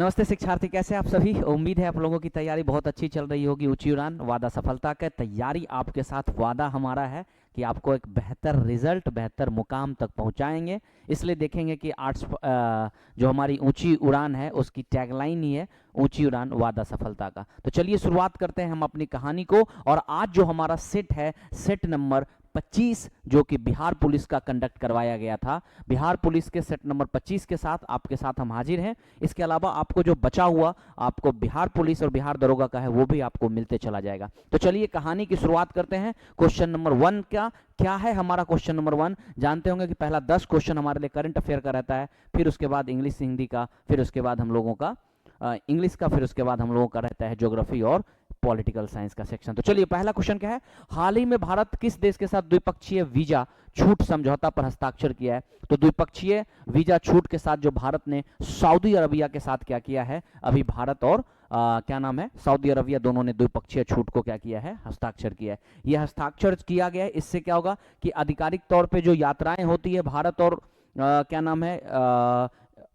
नमस्ते शिक्षार्थी, कैसे आप सभी। उम्मीद है आप लोगों की तैयारी बहुत अच्छी चल रही होगी। ऊंची उड़ान वादा सफलता का तैयारी आपके साथ वादा हमारा है कि आपको एक बेहतर रिजल्ट, बेहतर मुकाम तक पहुंचाएंगे। इसलिए देखेंगे कि आर्ट्स जो हमारी ऊंची उड़ान है उसकी टैगलाइन ही है ऊंची उड़ान वादा सफलता का। तो चलिए शुरुआत करते हैं हम अपनी कहानी को। और आज जो हमारा सेट है, सेट नंबर 25, जो कि बिहार पुलिस का कंडक्ट करवाया गया था। बिहार पुलिस के सेट नंबर 25 के साथ आपके साथ हम हाजिर हैं। इसके अलावा आपको जो बचा हुआ आपको बिहार पुलिस और बिहार दरोगा का है वो भी आपको मिलते चला जाएगा। तो चलिए कहानी की शुरुआत करते हैं। क्वेश्चन नंबर 1 क्या है हमारा क्वेश्चन नंबर 1। जानते होंगे कि पहला 10 क्वेश्चन हमारे लिए करंट अफेयर का रहता है, फिर उसके बाद इंग्लिश हिंदी का, फिर उसके बाद हम लोगों का इंग्लिश का, फिर उसके बाद हम लोगों का रहता है ज्योग्राफी और पॉलिटिकल साइंस का सेक्शन। तो चलिए पहला क्वेश्चन क्या है। हाल ही में भारत किस देश के साथ द्विपक्षीय वीजा छूट समझौता पर हस्ताक्षर किया है। तो द्विपक्षीय वीजा छूट के साथ जो भारत ने सऊदी अरबिया के साथ क्या किया है, अभी भारत और क्या नाम है, सऊदी अरबिया, दोनों ने द्विपक्षीय छूट को क्या किया है, हस्ताक्षर किया है। यह हस्ताक्षर किया गया है, इससे क्या होगा कि आधिकारिक तौर पे जो यात्राएं होती है भारत और क्या नाम है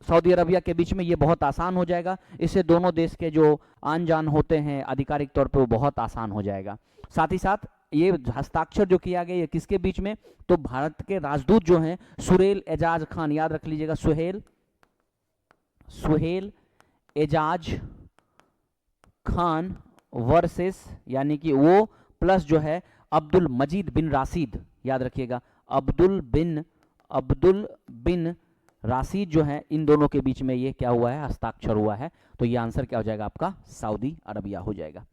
सऊदी अरबिया के बीच में, ये बहुत आसान हो जाएगा। इससे दोनों देश के जो आन जान होते हैं आधिकारिक तौर पे वो बहुत आसान हो जाएगा। साथ ही साथ ये हस्ताक्षर जो किया गया ये किसके बीच में, तो भारत के राजदूत जो हैं सुहेल एजाज खान, याद रख लीजिएगा, सुहेल एजाज खान वर्सेस, यानी कि वो प्लस जो है अब्दुल मजीद बिन राशिद, याद रखिएगा, अब्दुल बिन राशिद जो है, इन दोनों के बीच में ये क्या हुआ है, हस्ताक्षर हुआ है। तो ये आंसर क्या हो जाएगा आपका, सऊदी अरबिया हो जाएगा।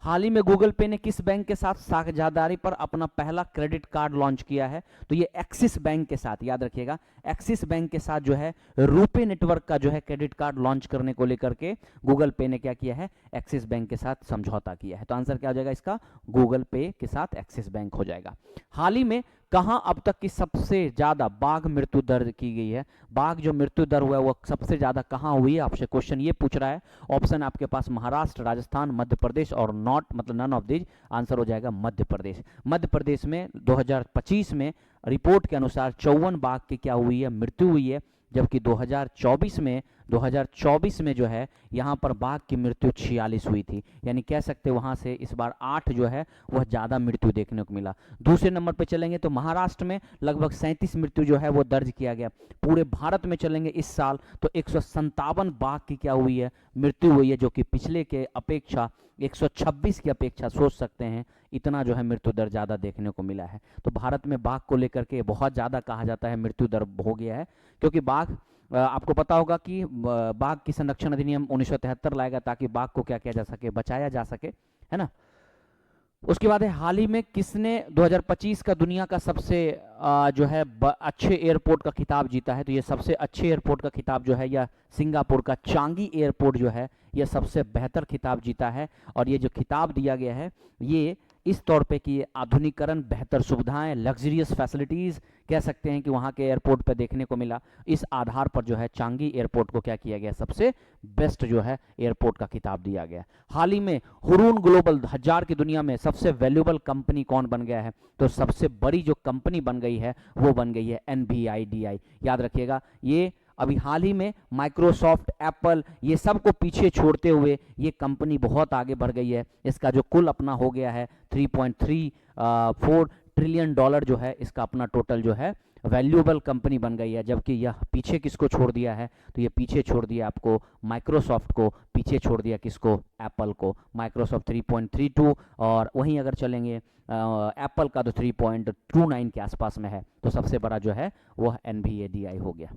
हाल ही में गूगल पे ने किस बैंक के साथ साझेदारी पर अपना पहला क्रेडिट कार्ड लॉन्च किया है। तो ये एक्सिस बैंक के साथ, याद रखिएगा, एक्सिस बैंक के साथ जो है रुपे नेटवर्क का जो है क्रेडिट कार्ड लॉन्च करने को लेकर के गूगल पे ने क्या किया है, एक्सिस बैंक के साथ समझौता किया है। तो आंसर क्या हो जाएगा इसका, गूगल पे के साथ एक्सिस बैंक हो जाएगा। हाल ही में कहां अब तक की सबसे ज्यादा बाघ मृत्यु दर की गई है। बाघ जो मृत्यु दर हुआ है वो सबसे ज्यादा कहां हुई है, आपसे क्वेश्चन ये पूछ रहा है। ऑप्शन आपके पास महाराष्ट्र, राजस्थान, मध्य प्रदेश और नॉट, मतलब नन ऑफ दीज। आंसर हो जाएगा मध्य प्रदेश। मध्य प्रदेश में 2025 में रिपोर्ट के अनुसार 54 बाघ की क्या हुई है, मृत्यु हुई है। जबकि 2024 में जो है यहाँ पर बाघ की मृत्यु 46 हुई थी। यानी कह सकते वहाँ से इस बार 8 जो है वह ज़्यादा मृत्यु देखने को मिला। दूसरे नंबर पे चलेंगे तो महाराष्ट्र में लगभग 37 मृत्यु जो है वो दर्ज किया गया। पूरे भारत में चलेंगे इस साल तो 157 बाघ की क्या हुई है, मृत्यु हुई है, जो कि पिछले के अपेक्षा 126 की अपेक्षा, सोच सकते हैं इतना जो है मृत्यु दर ज़्यादा देखने को मिला है। तो भारत में बाघ को लेकर के बहुत ज़्यादा कहा जाता है मृत्यु दर हो गया है, क्योंकि बाघ, आपको पता होगा कि बाघ की संरक्षण अधिनियम 1973 लाएगा ताकि बाघ को क्या किया जा सके, बचाया जा सके, है ना। उसके बाद है हाल ही में किसने 2025 का दुनिया का सबसे जो है अच्छे एयरपोर्ट का खिताब जीता है। तो ये सबसे अच्छे एयरपोर्ट का खिताब जो है यह सिंगापुर का चांगी एयरपोर्ट जो है यह सबसे बेहतर खिताब जीता है। और ये जो खिताब दिया गया है ये इस तौर पे कि आधुनिकीकरण, बेहतर सुविधाएं, लग्जरियस फैसिलिटीज़ कह सकते हैं कि वहाँ के एयरपोर्ट पे देखने को मिला। इस आधार पर जो है चांगी एयरपोर्ट को क्या किया गया, सबसे बेस्ट जो है एयरपोर्ट का खिताब दिया गया। हाल ही में हुरून ग्लोबल 1000 की दुनिया में सबसे वैल्यूएबल कंपनी कौन बन गया है। तो सबसे बड़ी जो कंपनी बन गई है वो बन गई है NVIDIA। याद रखिएगा, ये अभी हाल ही में माइक्रोसॉफ्ट, एप्पल, ये सब को पीछे छोड़ते हुए ये कंपनी बहुत आगे बढ़ गई है। इसका जो कुल अपना हो गया है 3.34 ट्रिलियन डॉलर जो है इसका अपना टोटल जो है वैल्यूएबल कंपनी बन गई है। जबकि यह पीछे किसको छोड़ दिया है, तो ये पीछे छोड़ दिया आपको माइक्रोसॉफ्ट को, पीछे छोड़ दिया किसको, एप्पल को। माइक्रोसॉफ्ट 3.32 और वहीं अगर चलेंगे एप्पल का तो 3.29 के आसपास में है। तो सबसे बड़ा जो है वह NVIDIA हो गया।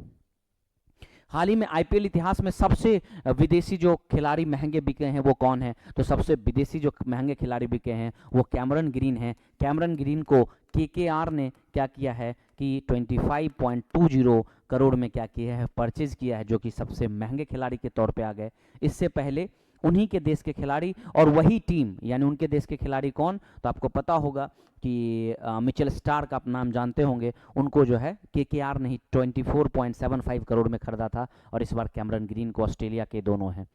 हाल ही में IPL इतिहास में सबसे विदेशी जो खिलाड़ी महंगे बिके हैं वो कौन है। तो सबसे विदेशी जो महंगे खिलाड़ी बिके हैं वो कैमरन ग्रीन हैं। कैमरन ग्रीन को KKR ने क्या किया है कि 25.20 करोड़ में क्या किया है, परचेज किया है, जो कि सबसे महंगे खिलाड़ी के तौर पे आ गए। इससे पहले उन्हीं के देश के खिलाड़ी और वही टीम, यानी उनके देश के खिलाड़ी कौन, तो आपको पता होगा कि मिचेल स्टार्क, आप नाम जानते होंगे, उनको जो है KKR ने ही 24.75 करोड़ में खरीदा था। और इस बार कैमरन ग्रीन को ऑस्ट्रेलिया के दोनों हैं।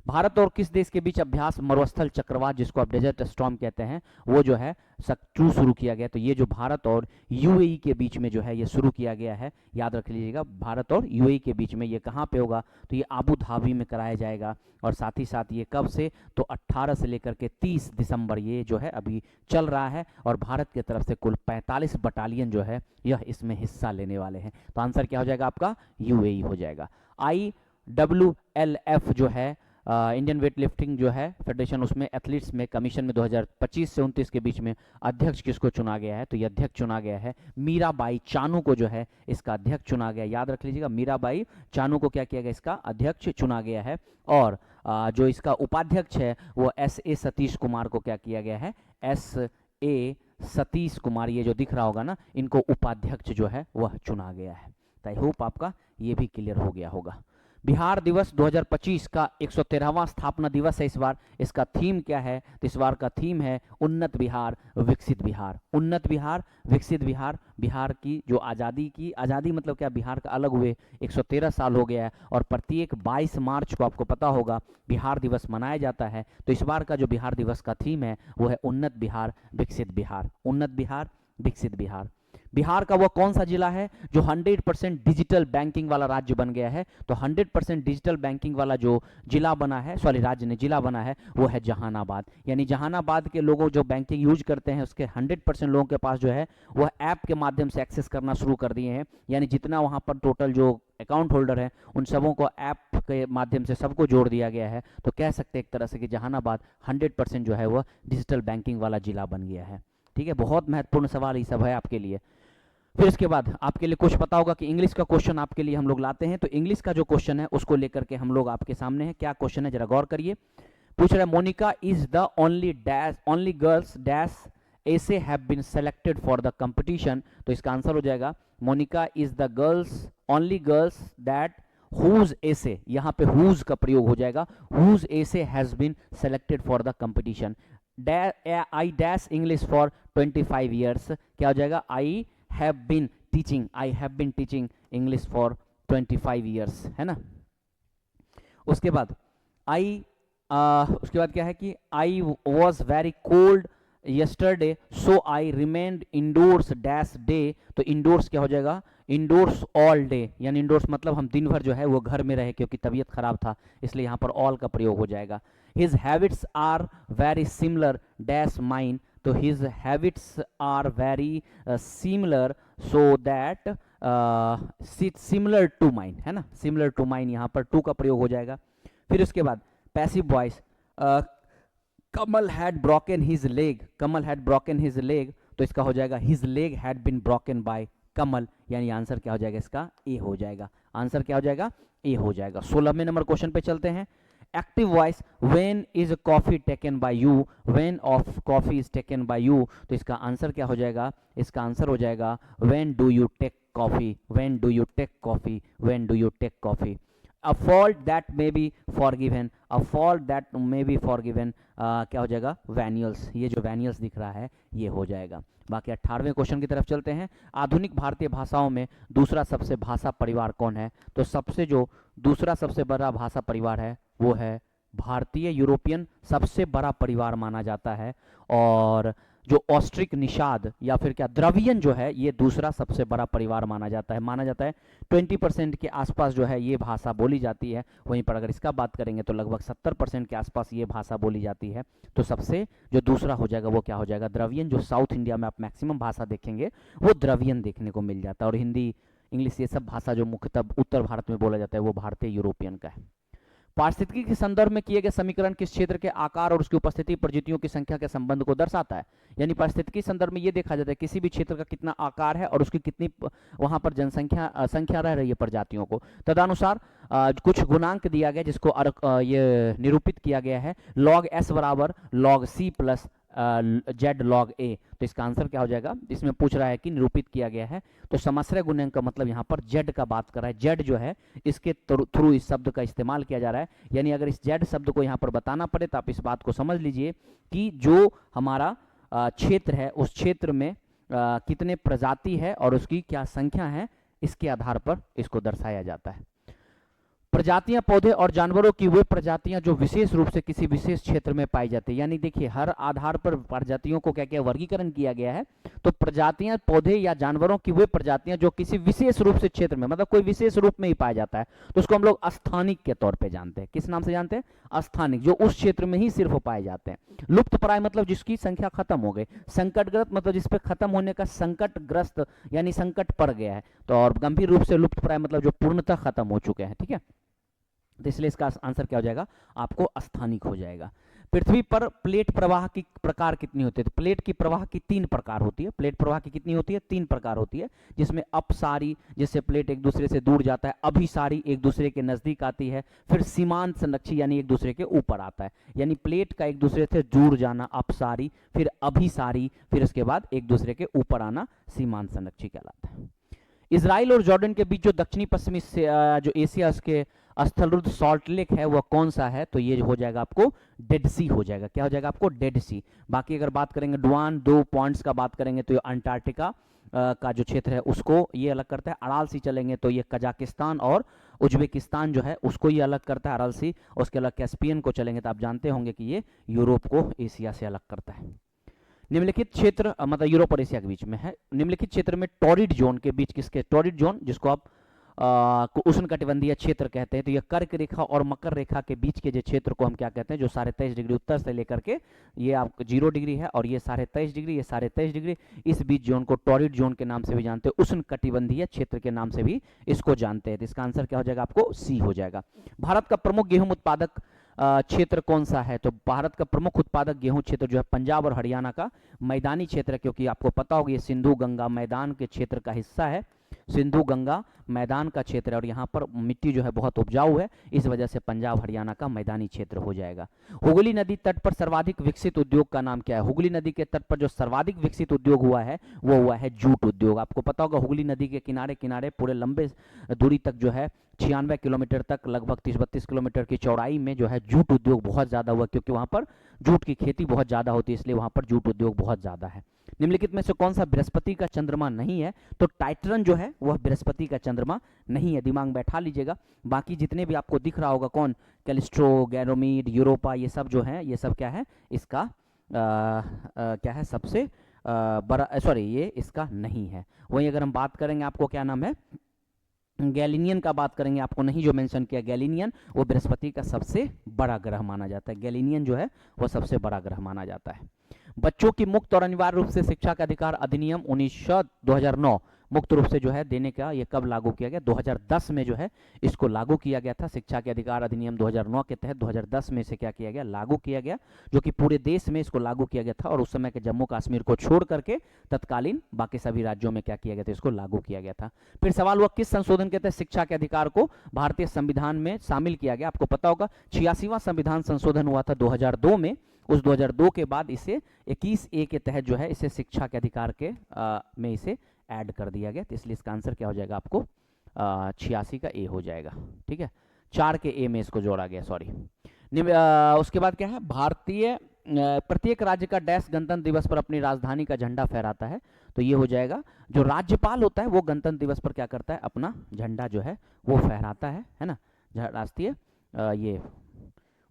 भारत और किस देश के बीच अभ्यास मरुस्थल चक्रवात, जिसको आप डेजर्ट स्टॉर्म कहते हैं, वो जो है शुरू किया गया। तो ये जो भारत और यूएई के बीच में जो है ये शुरू किया गया है, याद रख लीजिएगा, भारत और यूएई के बीच में। ये कहाँ पे होगा? तो ये आबू धाबी में कराया जाएगा। और साथ ही साथ ये कब से? तो 18 से लेकर के 30 दिसंबर ये जो है अभी चल रहा है। और भारत की तरफ से कुल 45 बटालियन जो है यह इसमें हिस्सा लेने वाले हैं। तो आंसर क्या हो जाएगा आपका? यूएई हो जाएगा। IWLF जो है इंडियन वेट लिफ्टिंग जो है फेडरेशन, उसमें एथलीट्स में कमीशन में 2025 से 29 के बीच में अध्यक्ष किसको चुना गया है? तो ये अध्यक्ष चुना गया है मीराबाई चानू को जो है इसका अध्यक्ष चुना गया। याद रख लीजिएगा, मीराबाई चानू को क्या किया गया? इसका अध्यक्ष चुना गया है। और जो इसका उपाध्यक्ष है वो SA सतीश कुमार को क्या किया गया है? SA सतीश कुमार, ये जो दिख रहा होगा ना, इनको उपाध्यक्ष जो है वह चुना गया है। तो आई होप आपका ये भी क्लियर हो गया होगा। बिहार दिवस 2025 का 113वां स्थापना दिवस है इस बार। इसका थीम क्या है? तो इस बार का थीम है उन्नत बिहार विकसित बिहार। उन्नत बिहार विकसित बिहार। बिहार की जो आज़ादी मतलब क्या? बिहार का अलग हुए 113 साल हो गया है और प्रत्येक 22 मार्च को आपको पता होगा बिहार दिवस मनाया जाता है। तो इस बार का जो बिहार दिवस का थीम है वो है उन्नत बिहार विकसित बिहार। उन्नत बिहार विकसित बिहार। बिहार का वह कौन सा जिला है जो 100% डिजिटल बैंकिंग वाला राज्य बन गया है? तो 100% डिजिटल बैंकिंग वाला जो जिला बना है, सॉरी राज्य ने जिला बना है, वो है जहानाबाद। यानी जहानाबाद के लोगों जो बैंकिंग यूज करते हैं उसके 100% लोगों के पास जो है वह ऐप के माध्यम से एक्सेस करना शुरू कर दिए हैं। यानी जितना वहाँ पर टोटल जो अकाउंट होल्डर है उन सबों को ऐप के माध्यम से सबको जोड़ दिया गया है। तो कह सकते हैं एक तरह से कि जहानाबाद 100% जो है वह डिजिटल बैंकिंग वाला जिला बन गया है। ठीक है, बहुत महत्वपूर्ण सवाल ये सब है आपके लिए। फिर इसके बाद आपके लिए कुछ पता होगा कि इंग्लिश का क्वेश्चन आपके लिए हम लोग लाते हैं। तो इंग्लिश का जो क्वेश्चन है उसको लेकर के हम लोग आपके सामने है। क्या क्वेश्चन है जरा गौर करिए। पूछ रहा है Monica is the only girls dash ऐसे have been selected for the competition. तो इसका आंसर हो जाएगा Monica is the only girls that whose ऐसे, यहाँ पे हुज का प्रयोग हो जाएगा, हुज ऐसे has been selected for the competition. I dash English for 25 years. क्या हो जाएगा? I have been teaching English for 25 years, है ना। उसके बाद उसके बाद क्या है कि I was very cold yesterday so I remained indoors dash day। तो indoors क्या हो जाएगा? indoors all day, यानी indoors मतलब हम दिन भर जो है वो घर में रहे क्योंकि तबीयत खराब था, इसलिए यहाँ पर all का प्रयोग हो जाएगा। his habits are very similar dash mine। तो his habits are very similar so that similar to mine, है ना, similar to mine, यहाँ पर to का प्रयोग हो जाएगा। फिर उसके बाद passive voice, Kamal had broken his leg, Kamal had broken his leg। तो इसका हो जाएगा his leg had been broken by कमल, यानी आंसर क्या हो जाएगा इसका? ए हो जाएगा। आंसर क्या हो जाएगा? ए हो जाएगा। 16वें नंबर क्वेश्चन पे चलते हैं। Active voice, when is coffee taken by you, when of coffee is taken by you. तो इसका आंसर क्या हो जाएगा? इसका आंसर हो जाएगा when do you take coffee, when do you take coffee, when do you take coffee. A fault that may be forgiven, a fault that may be forgiven, क्या हो जाएगा? वैनियल्स। ये जो वैनियल्स दिख रहा है ये हो जाएगा। बाकी 18वें क्वेश्चन की तरफ चलते हैं। आधुनिक भारतीय भाषाओं में दूसरा सबसे भाषा परिवार कौन है? तो सबसे जो दूसरा सबसे बड़ा भाषा परिवार है वो है भारतीय यूरोपियन, सबसे बड़ा परिवार माना जाता है। और जो ऑस्ट्रिक निषाद या फिर क्या द्रवियन जो है ये दूसरा सबसे बड़ा परिवार माना जाता है। 20% के आसपास जो है ये भाषा बोली जाती है। वहीं पर अगर इसका बात करेंगे तो लगभग 70% के आसपास ये भाषा बोली जाती है। तो सबसे जो दूसरा हो जाएगा वो क्या हो जाएगा? द्रवियन। जो साउथ इंडिया में आप मैक्सिमम भाषा देखेंगे वो द्रवियन देखने को मिल जाता है। और हिंदी, इंग्लिश, ये सब भाषा जो मुख्यतः उत्तर भारत में बोला जाता है वो भारतीय यूरोपियन का है। पारिस्थितिकी के संदर्भ में किए गए समीकरण किस क्षेत्र के आकार और उसकी उपस्थिति प्रजातियों की संख्या के संबंध को दर्शाता है? यानी पारिस्थितिकी संदर्भ में ये देखा जाता है किसी भी क्षेत्र का कितना आकार है और उसकी कितनी वहां पर संख्या रह रही है प्रजातियों को। तदनुसार कुछ गुणांक दिया गया जिसको ये निरूपित किया गया है। log s बराबर log c plus Z log A. तो इसका आंसर क्या हो जाएगा? इसमें पूछ रहा है कि निरूपित किया गया है, तो समाश्रय गुणांक का मतलब यहाँ पर जेड का बात कर रहा है। जेड जो है इसके थ्रू इस शब्द का इस्तेमाल किया जा रहा है। यानी अगर इस जेड शब्द को यहाँ पर बताना पड़े तो आप इस बात को समझ लीजिए कि जो हमारा क्षेत्र है उस क्षेत्र में कितने प्रजाति है और उसकी क्या संख्या है, इसके आधार पर इसको दर्शाया जाता है। प्रजातियां पौधे और जानवरों की वे प्रजातियां जो विशेष रूप से किसी विशेष क्षेत्र में पाई जाती है। यानी देखिए हर आधार पर प्रजातियों को क्या क्या वर्गीकरण किया गया है। तो प्रजातियां पौधे या जानवरों की वे प्रजातियां जो किसी विशेष रूप से क्षेत्र में, मतलब कोई विशेष रूप में ही पाया जाता है, तो उसको हम लोग अस्थानिक के तौर पे जानते हैं। किस नाम से जानते हैं? अस्थानिक, जो उस क्षेत्र में ही सिर्फ पाए जाते हैं। लुप्तप्राय मतलब जिसकी संख्या खत्म हो गई। संकटग्रस्त मतलब जिसपे खत्म होने का संकटग्रस्त यानी संकट पड़ गया है। तो और गंभीर रूप से लुप्तप्राय मतलब जो पूर्णतः खत्म हो चुके हैं। ठीक है, तो इसलिए इसका आंसर क्या हो जाएगा? आपको अस्थानिक हो जाएगा। पृथ्वी पर प्लेट प्रवाह की प्रकार कितनी होती है? तो प्लेट की प्रवाह की 3 प्रकार होती है। प्लेट प्रवाह की कितनी होती है? 3 प्रकार होती है, जिसमें अपसारी, जिससे प्लेट एक दूसरे से दूर जाता है, अभिसारी, एक दूसरे के नजदीक आती है, फिर सीमांत संरक्षी यानी एक दूसरे के ऊपर आता है। यानी प्लेट का एक दूसरे से दूर जाना अपसारी, फिर अभिसारी, फिर उसके बाद एक दूसरे के ऊपर आना सीमांत संरक्षी कहलाता है। इजराइल और जॉर्डन के बीच जो दक्षिणी पश्चिमी जो एशिया के स्थलरुद्ध सॉल्ट लेक है वह कौन सा है? तो ये हो जाएगा आपको डेड सी हो जाएगा। क्या हो जाएगा आपको? डेड सी। बाकी अगर बात करेंगे डुआन 2 पॉइंट्स का बात करेंगे तो ये अंटार्कटिका का जो क्षेत्र है उसको ये अलग करता है। अड़ाल सी चलेंगे तो ये कजाकिस्तान और उज्बेकिस्तान जो है उसको ये अलग करता है अड़ाल सी। उसके अलग कैस्पियन को चलेंगे तो आप जानते होंगे कि ये यूरोप को एशिया से अलग करता है। निम्नलिखित क्षेत्र मतलब यूरोप और एशिया के बीच में है। निम्नलिखित क्षेत्र में टॉरिड जोन के बीच किसके? टॉरिड जोन जिसको आप उष्णकटिबंधीय क्षेत्र कहते हैं। तो यह कर्क रेखा और मकर रेखा के बीच के जो क्षेत्र को हम क्या कहते हैं? जो 23.5 डिग्री उत्तर से लेकर के ये आपको 0 डिग्री है और ये 23.5 डिग्री, ये 23.5 डिग्री, इस बीच जोन को टॉरिड जोन के नाम से भी जानते हैं, उष्णकटिबंधीय क्षेत्र के नाम से भी इसको जानते हैं। तो इसका आंसर क्या हो जाएगा? आपको सी हो जाएगा। भारत का प्रमुख गेहूं उत्पादक क्षेत्र कौन सा है? तो भारत का प्रमुख उत्पादक गेहूं क्षेत्र जो है पंजाब और हरियाणा का मैदानी क्षेत्र है, क्योंकि आपको पता होगा ये सिंधु गंगा मैदान के क्षेत्र का हिस्सा है। सिंधु गंगा मैदान का क्षेत्र है और यहाँ पर मिट्टी जो है बहुत उपजाऊ है, इस वजह से पंजाब हरियाणा का मैदानी क्षेत्र हो जाएगा। हुगली नदी तट पर सर्वाधिक विकसित उद्योग का नाम क्या है? हुगली नदी के तट पर जो सर्वाधिक विकसित उद्योग हुआ है वो हुआ है जूट उद्योग। आपको पता होगा हुगली नदी के किनारे किनारे पूरे लंबे दूरी तक जो है 96 किलोमीटर तक, लगभग 30-32 किलोमीटर की चौड़ाई में जो है जूट उद्योग बहुत ज़्यादा हुआ, क्योंकि वहाँ पर जूट की खेती बहुत ज़्यादा होती है, इसलिए वहाँ पर जूट उद्योग बहुत ज़्यादा है। निम्नलिखित में से कौन सा बृहस्पति का चंद्रमा नहीं है? तो टाइटन जो है वह बृहस्पति का चंद्रमा नहीं है, दिमाग में बैठा लीजिएगा। बाकी जितने भी आपको दिख रहा होगा कौन, कैलिस्ट्रो, गैरोमीड, यूरोपा, ये सब जो है ये सब क्या है? इसका क्या है? सबसे बड़ा, सॉरी ये इसका नहीं है। वहीं अगर हम बात करेंगे आपको क्या नाम है, गैलीनियन का बात करेंगे, आपको नहीं जो मेंशन किया गैलीनियन, वो बृहस्पति का सबसे बड़ा ग्रह माना जाता है। गैलीनियन जो है वो सबसे बड़ा ग्रह माना जाता है। बच्चों की मुक्त और अनिवार्य रूप से शिक्षा का अधिकार अधिनियम 2009 मुक्त रूप से जो है देने का ये कब लागू किया गया? 2010 में जो है इसको लागू किया गया था। शिक्षा के अधिकार अधिनियम 2009 के तहत 2010 में इसे क्या किया गया? लागू किया गया, जो कि पूरे देश में इसको लागू किया गया था और उस समय के जम्मू कश्मीर को छोड़ करके तत्कालीन बाकी सभी राज्यों में क्या किया गया था? इसको लागू किया गया था। फिर सवाल हुआ किस संशोधन के तहत शिक्षा के अधिकार को भारतीय संविधान में शामिल किया गया? आपको पता होगा 86वां संविधान संशोधन हुआ था 2002 में। उस 2002 के बाद इसे 21A के तहत जो है इसे शिक्षा के अधिकार के में इसे ऐड कर दिया गया। तो इसलिए इसका आंसर क्या हो जाएगा? आपको 86 का ए हो जाएगा। ठीक है, 4 के ए में इसको जोड़ा गया, सॉरी। उसके बाद क्या है? भारतीय प्रत्येक राज्य का डैश गणतंत्र दिवस पर अपनी राजधानी का झंडा फहराता है। तो ये हो जाएगा, जो राज्यपाल होता है वो गणतंत्र दिवस पर क्या करता है? अपना झंडा जो है वो फहराता है ना, राष्ट्रीय ये।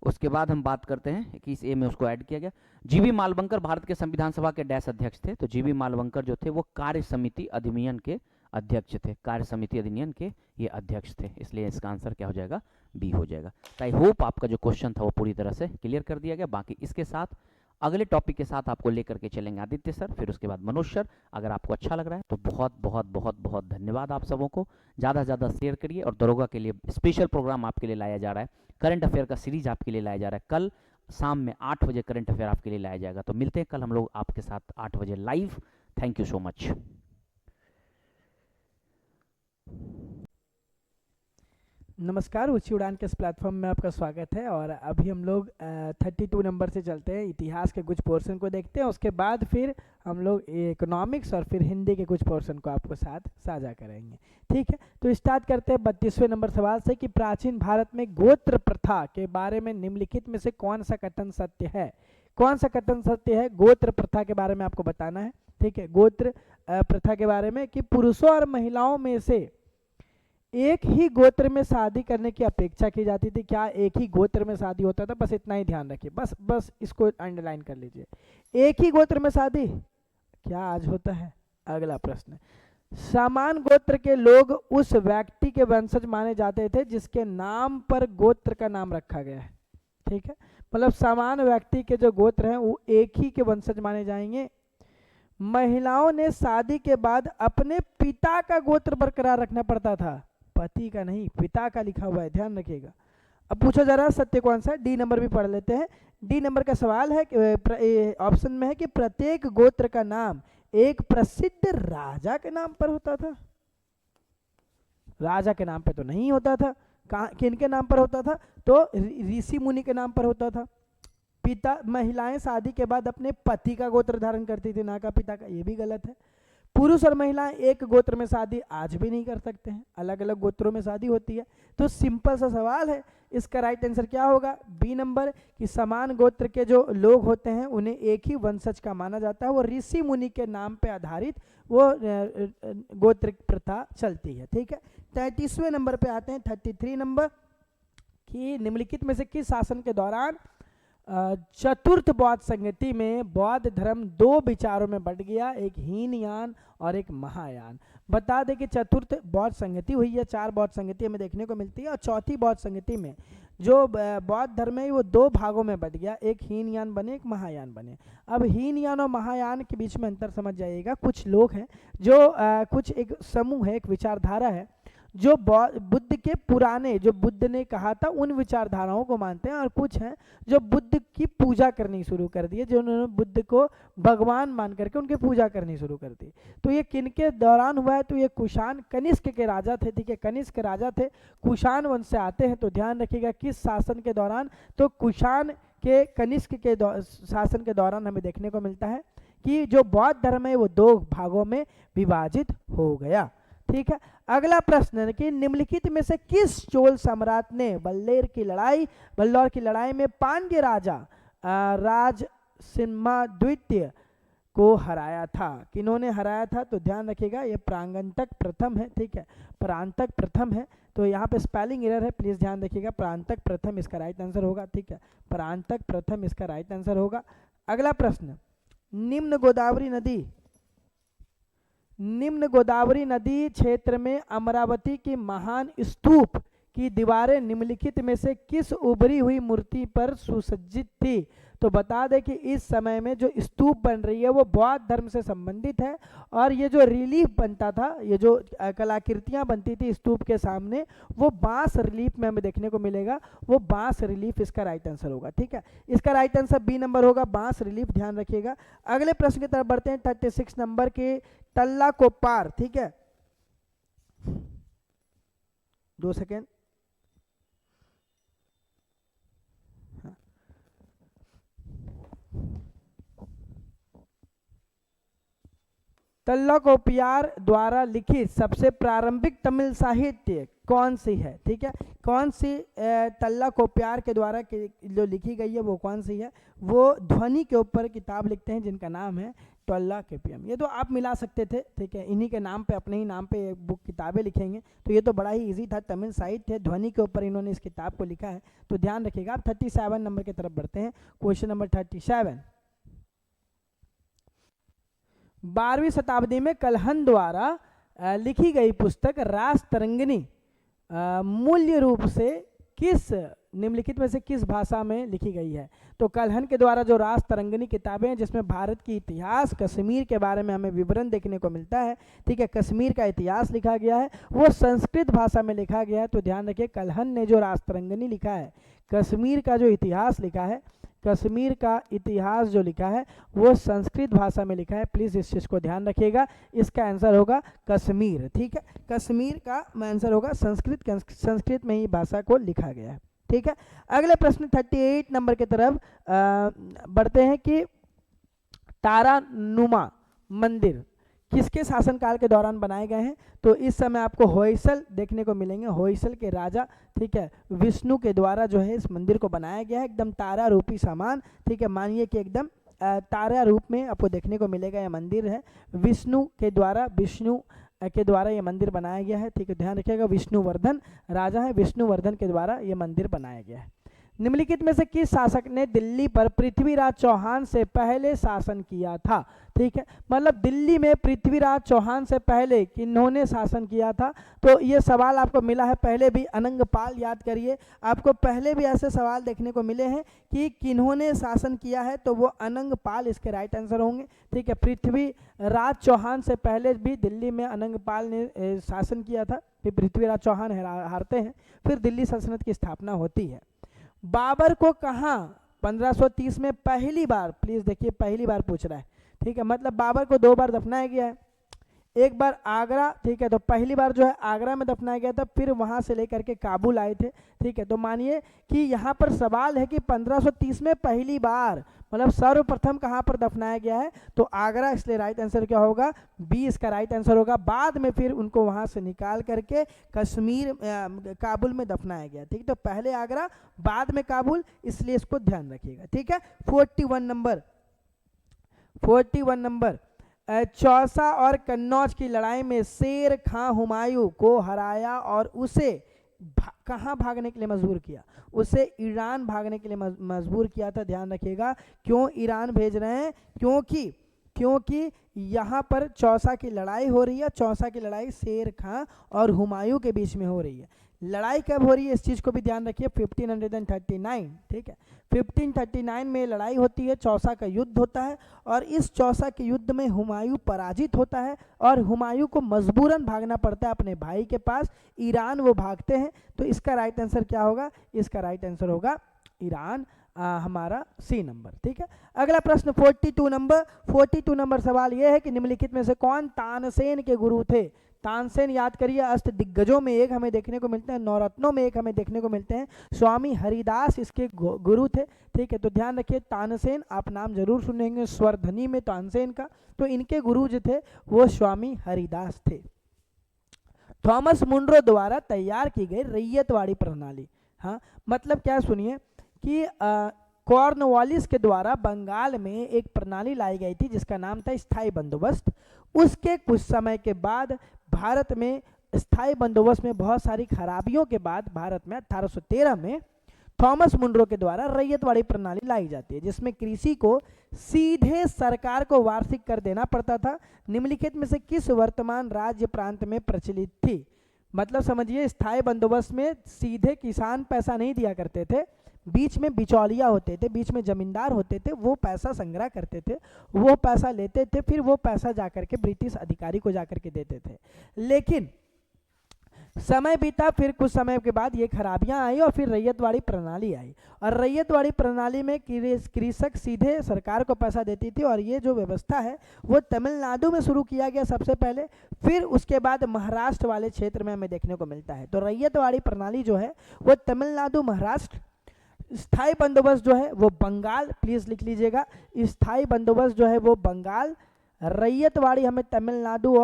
उसके बाद हम बात करते हैं 21A में उसको ऐड किया गया। जीबी मालवंकर भारत के संविधान सभा के डैश अध्यक्ष थे। तो जीबी मालवंकर जो थे वो कार्य समिति अधिनियम के अध्यक्ष थे। कार्य समिति अधिनियम के ये अध्यक्ष थे, इसलिए इसका आंसर क्या हो जाएगा? बी हो जाएगा। तो आई होप आपका जो क्वेश्चन था वो पूरी तरह से क्लियर कर दिया गया। बाकी इसके साथ अगले टॉपिक के साथ आपको लेकर के चलेंगे आदित्य सर, फिर उसके बाद मनोज सर। अगर आपको अच्छा लग रहा है तो बहुत बहुत बहुत बहुत धन्यवाद आप सबों को। ज़्यादा से ज़्यादा शेयर करिए और दरोगा के लिए स्पेशल प्रोग्राम आपके लिए लाया जा रहा है। करंट अफेयर का सीरीज आपके लिए लाया जा रहा है। कल शाम में 8 बजे करंट अफेयर आपके लिए लाया जाएगा। तो मिलते हैं कल हम लोग आपके साथ 8 बजे live. Thank you so much. नमस्कार, ऊंची उड़ान के इस प्लेटफॉर्म में आपका स्वागत है। और अभी हम लोग 32 नंबर से चलते हैं, इतिहास के कुछ पोर्शन को देखते हैं। उसके बाद फिर हम लोग इकोनॉमिक्स और फिर हिंदी के कुछ पोर्शन को आपको साथ साझा करेंगे। ठीक है, तो स्टार्ट करते हैं 32वें नंबर सवाल से कि प्राचीन भारत में गोत्र प्रथा के बारे में निम्नलिखित में से कौन सा कथन सत्य है? कौन सा कथन सत्य है? गोत्र प्रथा के बारे में आपको बताना है। ठीक है, गोत्र प्रथा के बारे में कि पुरुषों और महिलाओं में से एक ही गोत्र में शादी करने की अपेक्षा की जाती थी। क्या एक ही गोत्र में शादी होता था? बस इतना ही ध्यान रखिए, बस बस इसको अंडरलाइन कर लीजिए। एक ही गोत्र में शादी क्या आज होता है? अगला प्रश्न, समान गोत्र के लोग उस व्यक्ति के वंशज माने जाते थे जिसके नाम पर गोत्र का नाम रखा गया है। ठीक है, मतलब समान व्यक्ति के जो गोत्र हैं वो एक ही के वंशज माने जाएंगे। महिलाओं ने शादी के बाद अपने पिता का गोत्र बरकरार रखना पड़ता था, पति का नहीं, पिता का लिखा हुआ है, ध्यान रखिएगा। अब पूछा जा रहा है सत्य कौन सा है? डी नंबर भी पढ़ लेते हैं। डी नंबर का सवाल है कि ऑप्शन में है कि प्रत्येक गोत्र का नाम एक प्रसिद्ध राजा के नाम पर होता था। राजा के नाम पे तो नहीं होता था, किनके नाम पर होता था? तो ऋषि मुनि के नाम पर होता था। पिता, महिलाएं शादी के बाद अपने पति का गोत्र धारण करती थी, ना का पिता का, ये भी गलत है। पुरुष और महिलाएं एक गोत्र में शादी आज भी नहीं कर सकते हैं, अलग अलग गोत्रों में शादी होती है। तो सिंपल सा सवाल है, इसका राइट आंसर क्या होगा? बी नंबर, कि समान गोत्र के जो लोग होते हैं उन्हें एक ही वंशज का माना जाता है, वो ऋषि मुनि के नाम पे आधारित वो गोत्र प्रथा चलती है। ठीक है, 33वें नंबर पे आते हैं, 33 नंबर, कि निम्नलिखित में से किस शासन के दौरान चतुर्थ बौद्ध संगति में बौद्ध धर्म दो विचारों में बंट गया, एक हीनयान और एक महायान? बता दें कि चतुर्थ बौद्ध संगति हुई है, 4 बौद्ध संगति हमें देखने को मिलती है, और चौथी बौद्ध संगति में जो बौद्ध धर्म है वो 2 भागों में बंट गया, एक हीनयान बने, एक महायान बने। अब हीनयान और महायान के बीच में अंतर समझ जाइएगा। कुछ लोग हैं जो कुछ एक समूह है, एक विचारधारा है जो बुद्ध के पुराने, जो बुद्ध ने कहा था उन विचारधाराओं को मानते हैं, और कुछ हैं जो बुद्ध की पूजा करनी शुरू कर दी है, जो उन्होंने बुद्ध को भगवान मान करके उनकी पूजा करनी शुरू कर दी। तो ये किनके दौरान हुआ है? तो ये कुषाण कनिष्क के राजा थे। ठीक है, कनिष्क राजा थे, कुषाण वंश से आते हैं। तो ध्यान रखिएगा किस शासन के दौरान? तो कुषाण के कनिष्क के शासन के दौरान हमें देखने को मिलता है कि जो बौद्ध धर्म है वो 2 भागों में विभाजित हो गया। ठीक है, अगला प्रश्न है कि निम्नलिखित में से किस चोल सम्राट ने बल्लौर की लड़ाई में पांड्य राजा राजसिम्हा द्वितीय को हराया था? किन्होंने हराया था? तो ध्यान रखिएगा ये प्रांतक प्रथम है। ठीक है, प्रांतक प्रथम है, तो यहाँ पे स्पेलिंग एरर है, प्लीज ध्यान रखिएगा। प्रांतक प्रथम इसका राइट आंसर होगा। ठीक है, प्रांतक प्रथम इसका राइट आंसर होगा। अगला प्रश्न, निम्न गोदावरी नदी क्षेत्र में अमरावती की महान स्तूप की दीवारें निम्नलिखित में से किस उभरी हुई मूर्ति पर सुसज्जित थी? तो बता दें कि इस समय में जो स्तूप बन रही है वो बौद्ध धर्म से संबंधित है, और ये जो रिलीफ बनता था, ये जो कलाकृतियां बनती थी स्तूप के सामने, वो बांस रिलीफ में हमें देखने को मिलेगा, वो बांस रिलीफ इसका राइट आंसर होगा। ठीक है, इसका राइट आंसर बी नंबर होगा, बांस रिलीफ, ध्यान रखिएगा। अगले प्रश्न की तरफ बढ़ते हैं, 36 नंबर के, तल्ला को पार। ठीक है, 2 सेकेंड, तल्लाकोपियार द्वारा लिखित सबसे प्रारंभिक तमिल साहित्य कौन सी है? ठीक है, कौन सी तल्लाकोपियार के द्वारा जो लिखी गई है वो कौन सी है? वो ध्वनि के ऊपर किताब लिखते हैं जिनका नाम है टोल्कापियम। ये तो आप मिला सकते थे। ठीक है, इन्हीं के नाम पे, अपने ही नाम पे बुक किताबें लिखेंगे, तो ये तो बड़ा ही इजी था। तमिल साहित्य ध्वनि के ऊपर इन्होंने इस किताब को लिखा है, तो ध्यान रखिएगा। आप 37 नंबर की तरफ बढ़ते हैं, क्वेश्चन नंबर 37। 12वीं शताब्दी में कलहन द्वारा लिखी गई पुस्तक रासतरंगिणी मूल्य रूप से किस निम्नलिखित में से किस भाषा में लिखी गई है? तो कलहन के द्वारा जो रासतरंगिणी किताबें हैं जिसमें भारत की इतिहास, कश्मीर के बारे में हमें विवरण देखने को मिलता है, ठीक है, कश्मीर का इतिहास लिखा गया है, वो संस्कृत भाषा में लिखा गया है। तो ध्यान रखिए, कलहन ने जो रासतरंगिणी लिखा है, कश्मीर का जो इतिहास लिखा है, कश्मीर का इतिहास जो लिखा है वो संस्कृत भाषा में लिखा है। प्लीज इस चीज को ध्यान रखिएगा, इसका आंसर होगा कश्मीर। ठीक है, कश्मीर का आंसर होगा संस्कृत, संस्कृत में ही भाषा को लिखा गया है। ठीक है, अगले प्रश्न 38 नंबर की तरफ बढ़ते हैं कि तारानुमा मंदिर किसके शासनकाल के दौरान बनाए गए हैं? तो इस समय आपको होयसल देखने को मिलेंगे, होयसल के राजा, ठीक है, विष्णु के द्वारा जो है इस मंदिर को बनाया गया है, एकदम तारा रूपी सामान। ठीक है, मानिए कि एकदम तारा रूप में आपको देखने को मिलेगा, यह मंदिर है विष्णु के द्वारा, विष्णु के द्वारा ये मंदिर बनाया गया है। ठीक है, ध्यान रखिएगा, विष्णुवर्धन राजा है, विष्णुवर्धन के द्वारा ये मंदिर बनाया गया है। निम्नलिखित में से किस शासक ने दिल्ली पर पृथ्वीराज चौहान से पहले शासन किया था? ठीक है, मतलब दिल्ली में पृथ्वीराज चौहान से पहले किन्होंने शासन किया था? तो ये सवाल आपको मिला है पहले भी, अनंगपाल याद करिए, आपको पहले भी ऐसे सवाल देखने को मिले हैं कि किन्होंने शासन किया है, तो वो अनंगपाल इसके राइट आंसर होंगे। ठीक है, पृथ्वीराज चौहान से पहले भी दिल्ली में अनंगपाल ने शासन किया था, फिर पृथ्वीराज चौहान हारते हैं, फिर दिल्ली सल्तनत की स्थापना होती है। बाबर को कहाँ 1530 में पहली बार, प्लीज देखिए पहली बार पूछ रहा है, ठीक है, मतलब बाबर को 2 बार दफनाया गया है, एक बार आगरा, ठीक है, तो पहली बार जो है आगरा में दफनाया गया था, फिर वहां से लेकर के काबुल आए थे। ठीक है, तो मानिए कि यहाँ पर सवाल है कि 1530 में पहली बार, मतलब सर्वप्रथम कहाँ पर दफनाया गया है, तो आगरा, इसलिए राइट आंसर क्या होगा? बी इसका राइट आंसर होगा। बाद में फिर उनको वहां से निकाल करके कश्मीर काबुल में दफनाया गया। ठीक, तो पहले आगरा, बाद में काबुल, इसलिए इसको ध्यान रखिएगा। ठीक है, 41 नंबर, चौसा और कन्नौज की लड़ाई में शेर खां हुमायूं को हराया और उसे कहाँ भागने के लिए मजबूर किया? उसे ईरान भागने के लिए मजबूर किया था। ध्यान रखिएगा, क्यों ईरान भेज रहे हैं? क्योंकि यहाँ पर चौसा की लड़ाई हो रही है। चौसा की लड़ाई शेर खां और हुमायूं के बीच में हो रही है। लड़ाई कब हो रही है इस चीज को भी ध्यान रखिए, 1539। ठीक है, 1539 में लड़ाई होती है, चौसा का युद्ध होता है, और इस चौसा के युद्ध में हुमायूं पराजित होता है और हुमायूं को मजबूरन भागना पड़ता है अपने भाई के पास, ईरान वो भागते हैं। तो इसका राइट आंसर क्या होगा? इसका राइट आंसर होगा ईरान, हमारा सी नंबर। ठीक है, अगला प्रश्न 42 नंबर सवाल यह है कि निम्नलिखित में से कौन तानसेन के गुरु थे? तानसेन याद करिए, अष्ट दिग्गजों में एक हमें देखने को मिलते हैं, नवरत्नों में एक हमें देखने को मिलते हैं, स्वामी हरिदास इसके गुरु थे। ठीक है, तो ध्यान रखिए तानसेन, आप नाम जरूर सुनेंगे स्वरध्वनि में तानसेन का, तो इनके गुरु जो थे वो स्वामी हरिदास थे। थॉमस मुनरो द्वारा तैयार की गई रैयतवाड़ी प्रणाली, हाँ मतलब क्या, सुनिए कि कॉर्नवालिस के द्वारा बंगाल में एक प्रणाली लाई गई थी जिसका नाम था स्थायी बंदोबस्त। उसके कुछ समय के बाद भारत में स्थायी बंदोबस्त में बहुत सारी खराबियों के बाद भारत में 1813 में थॉमस मुनरो के द्वारा रैयतवाड़ी प्रणाली लाई जाती है, जिसमें कृषि को सीधे सरकार को वार्षिक कर देना पड़ता था। निम्नलिखित में से किस वर्तमान राज्य प्रांत में प्रचलित थी? मतलब समझिए, स्थायी बंदोबस्त में सीधे किसान पैसा नहीं दिया करते थे, बीच में बिचौलिया होते थे, बीच में जमींदार होते थे, वो पैसा संग्रह करते थे, वो पैसा लेते थे, फिर वो पैसा जाकर के ब्रिटिश अधिकारी को जाकर के देते थे। लेकिन समय बीता, फिर कुछ समय के बाद ये खराबियां आई और फिर रैयतवाड़ी प्रणाली आई, और रैयतवाड़ी प्रणाली में कृषक सीधे सरकार को पैसा देती थी, और ये जो व्यवस्था है वो तमिलनाडु में शुरू किया गया सबसे पहले, फिर उसके बाद महाराष्ट्र वाले क्षेत्र में हमें देखने को मिलता है। तो रैयतवाड़ी प्रणाली जो है वो तमिलनाडु, महाराष्ट्र, स्थायी बंदोबस्त जो है वो बंगाल, प्लीज लिख लीजिएगा, स्थायी बंदोबस्त जो है वो बंगाल, रैयतवाड़ी हमें तमिलनाडु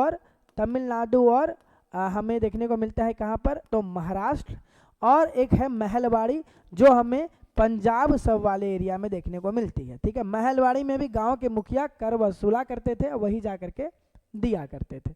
और हमें देखने को मिलता है कहाँ पर, तो महाराष्ट्र, और एक है महलवाड़ी जो हमें पंजाब सब वाले एरिया में देखने को मिलती है। ठीक है, महलवाड़ी में भी गांव के मुखिया कर वसूला करते थे, वही जा करके दिया करते थे।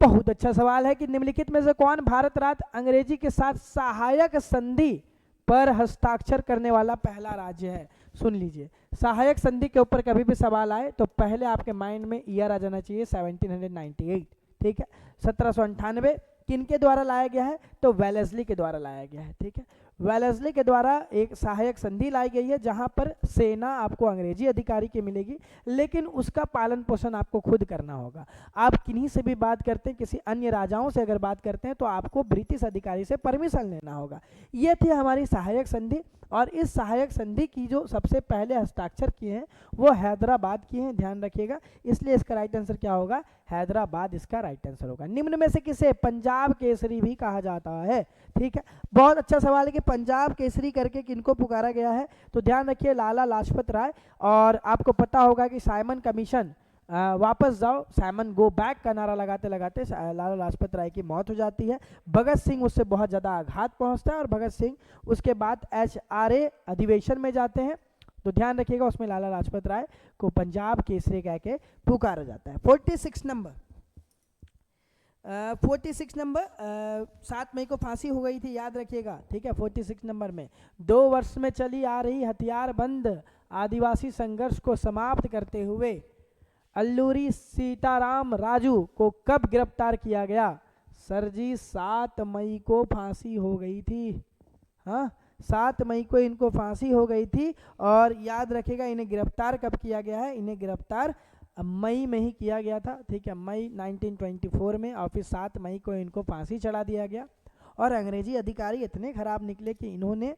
बहुत अच्छा सवाल है कि निम्नलिखित में से कौन भारत राज्य अंग्रेजी के साथ सहायक संधि पर हस्ताक्षर करने वाला पहला राज्य है? सुन लीजिए, सहायक संधि के ऊपर कभी भी सवाल आए तो पहले आपके माइंड में ईयर आ जाना चाहिए 1798। ठीक है, 1798 किनके द्वारा लाया गया है? तो वेलेस्ली के द्वारा लाया गया है। ठीक है, वेलेस्ली के द्वारा एक सहायक संधि लाई गई है जहां पर सेना आपको अंग्रेजी अधिकारी की मिलेगी, लेकिन उसका पालन पोषण आपको खुद करना होगा। आप किन्हीं से भी बात करते हैं, किसी अन्य राजाओं से अगर बात करते हैं तो आपको ब्रिटिश अधिकारी से परमिशन लेना होगा। ये थी हमारी सहायक संधि, और इस सहायक संधि की जो सबसे पहले हस्ताक्षर किए हैं वो हैदराबाद किए हैं, ध्यान रखिएगा, इसलिए इसका राइट आंसर क्या होगा? हैदराबाद इसका राइट आंसर होगा। निम्न में से किसे पंजाब केसरी भी कहा जाता है? ठीक है, बहुत अच्छा सवाल है कि पंजाब केसरी करके किनको पुकारा गया है, तो ध्यान रखिए लाला लाजपत राय, और आपको पता होगा कि साइमन कमीशन, वापस जाओ साइमन गो बैक का नारा लगाते लगाते लाला लाजपत राय की मौत हो जाती है। भगत सिंह उससे बहुत ज़्यादा आघात पहुंचता है और भगत सिंह उसके बाद HRA अधिवेशन में जाते हैं, तो ध्यान रखिएगा उसमें लाला लाजपत राय को पंजाब केसरी कह के पुकारा जाता है। 46 नंबर, 46 नंबर 7 मई को फांसी हो गई थी, याद रखिएगा, ठीक है। 46 नंबर में 2 वर्ष में चली आ रही हथियारबंद आदिवासी संघर्ष को समाप्त करते हुए अल्लूरी सीताराम राजू को कब गिरफ्तार किया गया? सर जी 7 मई को फांसी हो गई थी, हाँ 7 मई को इनको फांसी हो गई थी। और याद रखिएगा इन्हें गिरफ्तार कब किया गया है? इन्हें गिरफ्तार मई में ही किया गया था, ठीक है, मई 1924 में, और फिर 7 मई को इनको फांसी चढ़ा दिया गया। और अंग्रेजी अधिकारी इतने खराब निकले कि इन्होंने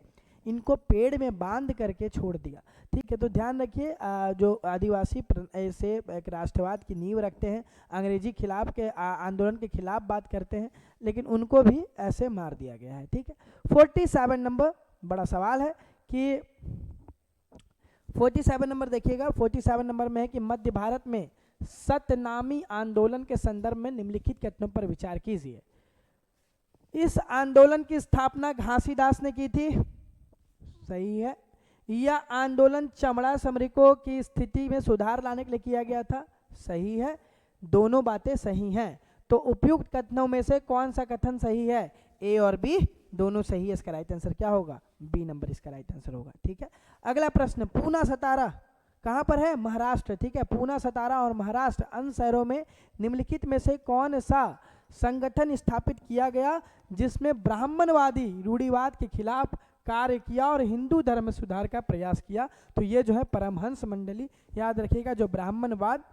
इनको पेड़ में बांध करके छोड़ दिया, ठीक है। तो ध्यान रखिए जो आदिवासी से एक राष्ट्रवाद की नींव रखते हैं, अंग्रेजी खिलाफ के आंदोलन के खिलाफ बात करते हैं, लेकिन उनको भी ऐसे मार दिया गया है, ठीक है। 47 नंबर बड़ा सवाल है कि 47 नंबर देखिएगा, 47 नंबर में है कि मध्य भारत में सतनामी आंदोलन के संदर्भ में निम्नलिखित कथनों पर विचार कीजिए। इस आंदोलन की स्थापना घासीदास ने की थी, सही है। यह आंदोलन चमड़ा श्रमिकों की स्थिति में सुधार लाने के लिए किया गया था, सही है। दोनों बातें सही हैं। तो उपयुक्त कथनों में से कौन सा कथन सही है? ए और बी दोनों सही है। इसका राइट आंसर क्या होगा? बी नंबर इसका राइट आंसर होगा, ठीक है। अगला प्रश्न, पूना सतारा कहाँ पर है? महाराष्ट्र, ठीक है। पूना सतारा और महाराष्ट्र अन्य शहरों में निम्नलिखित में से कौन सा संगठन स्थापित किया गया जिसमें ब्राह्मणवादी रूढ़िवाद के खिलाफ कार्य किया और हिंदू धर्म सुधार का प्रयास किया? तो ये जो है परमहंस मंडली। याद रखिएगा जो ब्राह्मणवाद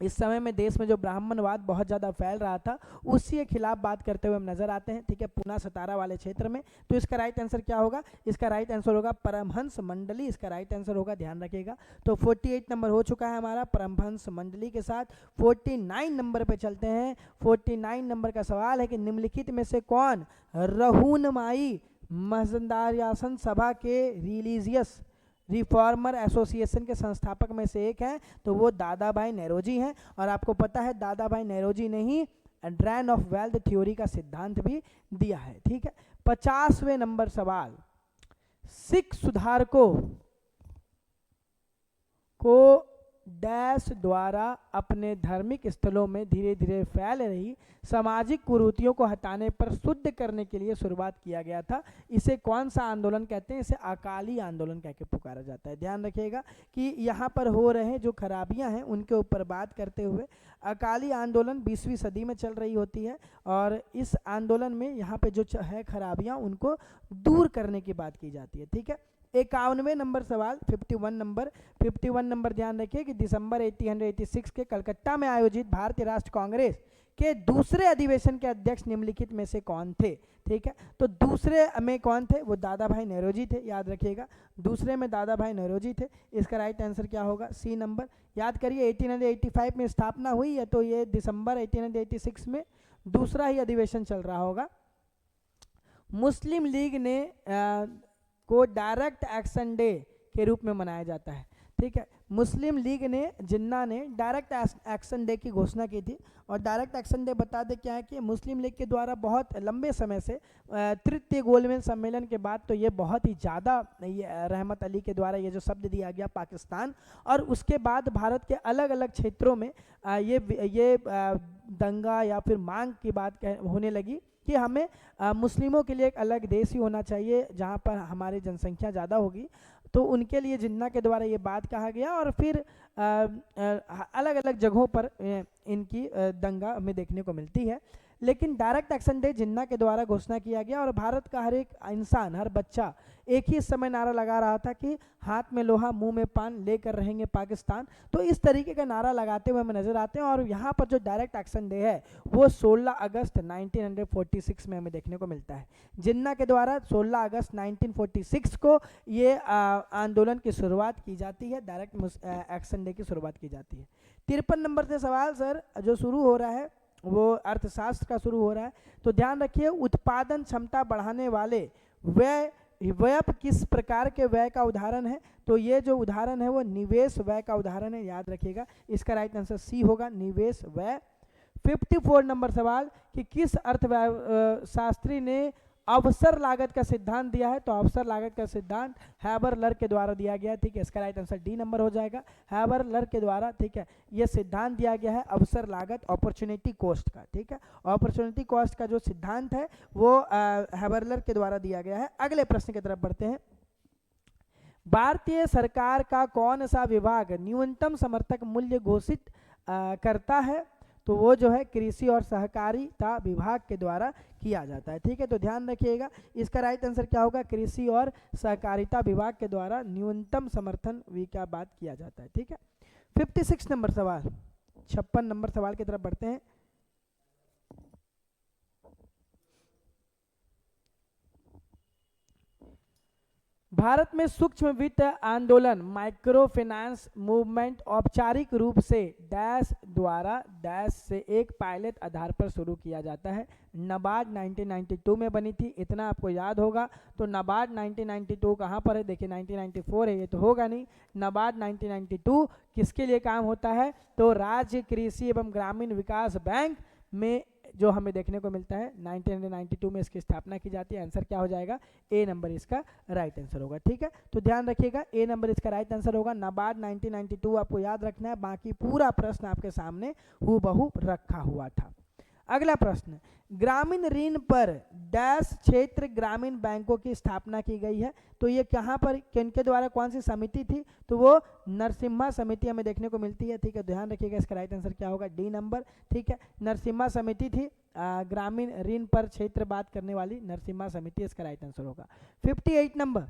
इस समय में देश में जो ब्राह्मणवाद बहुत ज़्यादा फैल रहा था उसी के खिलाफ बात करते हुए हम नजर आते हैं, ठीक है, पूना सतारा वाले क्षेत्र में। तो इसका राइट आंसर क्या होगा? इसका राइट आंसर होगा परमहंस मंडली, इसका राइट आंसर होगा, ध्यान रखिएगा। तो 48 नंबर हो चुका है हमारा परमहंस मंडली के साथ। 49 नंबर पे चलते हैं। 49 नंबर का सवाल है कि निम्नलिखित में से कौन रहूनमाई महजनदारियासन सभा के रिलीजियस रिफॉर्मर एसोसिएशन के संस्थापक में से एक हैं? तो वो दादा भाई नेरोजी हैं। और आपको पता है दादा भाई नेरोजी ने ही ड्रेन ऑफ वेल्थ थ्योरी का सिद्धांत भी दिया है, ठीक है। 50वें नंबर सवाल, सिख सुधारकों को डैश द्वारा अपने धार्मिक स्थलों में धीरे धीरे फैल रही सामाजिक कुरीतियों को हटाने पर शुद्ध करने के लिए शुरुआत किया गया था। इसे कौन सा आंदोलन कहते हैं? इसे अकाली आंदोलन कह के पुकारा जाता है। ध्यान रखिएगा कि यहाँ पर हो रहे जो खराबियाँ हैं उनके ऊपर बात करते हुए अकाली आंदोलन 20वीं सदी में चल रही होती है और इस आंदोलन में यहाँ पे जो है खराबियाँ उनको दूर करने की बात की जाती है, ठीक है। 51वें नंबर सवाल, 51 नंबर ध्यान रखिए कि दिसंबर 1886 के कलकत्ता में आयोजित भारतीय राष्ट्र कांग्रेस के दूसरे अधिवेशन के अध्यक्ष निम्नलिखित में से कौन थे? ठीक है, तो दूसरे में कौन थे? वो दादा भाई नेरोजी थे, याद रखिएगा, दूसरे में दादा भाई नेरोजी थे। इसका राइट आंसर क्या होगा? C number. याद करिए 1885 में स्थापना हुई है तो ये दिसंबर 1886 में दूसरा ही अधिवेशन चल रहा होगा। मुस्लिम लीग ने को डायरेक्ट एक्शन डे के रूप में मनाया जाता है, ठीक है। मुस्लिम लीग ने जिन्ना ने डायरेक्ट एक्शन डे की घोषणा की थी और डायरेक्ट एक्शन डे बता दे क्या है कि मुस्लिम लीग के द्वारा बहुत लंबे समय से तृतीय गोलमेज सम्मेलन के बाद तो ये बहुत ही ज़्यादा रहमत अली के द्वारा ये जो शब्द दिया गया पाकिस्तान, और उसके बाद भारत के अलग अलग क्षेत्रों में ये दंगा या फिर मांग की बात होने लगी कि हमें मुस्लिमों के लिए एक अलग देश ही होना चाहिए जहाँ पर हमारी जनसंख्या ज़्यादा होगी। तो उनके लिए जिन्ना के द्वारा ये बात कहा गया और फिर अलग अलग जगहों पर इनकी दंगा हमें देखने को मिलती है। लेकिन डायरेक्ट एक्शन डे जिन्ना के द्वारा घोषणा किया गया और भारत का हर एक इंसान, हर बच्चा एक ही समय नारा लगा रहा था कि हाथ में लोहा मुंह में पान लेकर रहेंगे पाकिस्तान। तो इस तरीके का नारा लगाते हुए हमें नजर आते हैं और यहाँ पर जो डायरेक्ट एक्शन डे है वो 16 अगस्त 1946 में हमें देखने को मिलता है। जिन्ना के द्वारा 16 अगस्त 1946 को ये आंदोलन की शुरुआत की जाती है, डायरेक्ट एक्शन डे की शुरुआत की जाती है। 53 नंबर से सवाल सर जो शुरू हो रहा है वो अर्थशास्त्र का शुरू हो रहा है। तो ध्यान रखिए उत्पादन क्षमता बढ़ाने वाले व्यय किस प्रकार के व्यय का उदाहरण है? तो ये जो उदाहरण है वो निवेश व्यय का उदाहरण है, याद रखिएगा। इसका राइट आंसर सी होगा, निवेश व्यय। 54 नंबर सवाल कि किस अर्थशास्त्री ने अवसर लागत का सिद्धांत दिया है, तो अवसर लागत का सिद्धांत हैबर-लर के द्वारा दिया गया है, ठीक है। इसका राइट आंसर डी नंबर हो जाएगा, हैबर-लर के द्वारा, ठीक है। ये सिद्धांत दिया गया है अवसर लागत, अपॉर्चुनिटी कॉस्ट का, ठीक है। अपॉर्चुनिटी कॉस्ट का जो सिद्धांत है वो हैबर-लर के द्वारा दिया गया है। अगले प्रश्न की तरफ बढ़ते हैं। भारतीय सरकार का कौन सा विभाग न्यूनतम समर्थक मूल्य घोषित करता है? तो वो जो है कृषि और सहकारिता विभाग के द्वारा किया जाता है, ठीक है। तो ध्यान रखिएगा, इसका राइट आंसर क्या होगा? कृषि और सहकारिता विभाग के द्वारा न्यूनतम समर्थन का बात किया जाता है, ठीक है। 56 नंबर सवाल, 56 नंबर सवाल की तरफ बढ़ते हैं। भारत में सूक्ष्म वित्त आंदोलन माइक्रो फाइनेंस मूवमेंट औपचारिक रूप से डैश द्वारा डैश से एक पायलट आधार पर शुरू किया जाता है। नाबार्ड 1992 में बनी थी, इतना आपको याद होगा। तो नाबार्ड 1992 कहाँ पर है? देखिए 1994 है, ये तो होगा नहीं। नाबार्ड 1992 किसके लिए काम होता है? तो राज्य कृषि एवं ग्रामीण विकास बैंक में जो हमें देखने को मिलता है 1992 में इसकी स्थापना की जाती है। आंसर क्या हो जाएगा? ए नंबर इसका राइट आंसर होगा, ठीक है। तो ध्यान रखिएगा, ए नंबर इसका राइट आंसर होगा। नाबार्ड 1992 आपको याद रखना है, बाकी पूरा प्रश्न आपके सामने हूबहू रखा हुआ था। अगला प्रश्न, ग्रामीण ऋण पर डैश क्षेत्र ग्रामीण बैंकों की स्थापना की गई है। तो ये कहाँ पर, किनके द्वारा, कौन सी समिति थी? तो वो नरसिम्हा समिति हमें देखने को मिलती है, ठीक है। ध्यान रखिएगा, इसका राइट आंसर क्या होगा? डी नंबर, ठीक है। नरसिम्हा समिति थी, ग्रामीण ऋण पर क्षेत्र बात करने वाली नरसिम्हा समिति, इसका राइट आंसर होगा। 58 नंबर,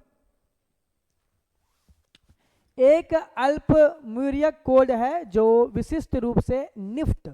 एक अल्पमूल्यक कोड है जो विशिष्ट रूप से निफ्ट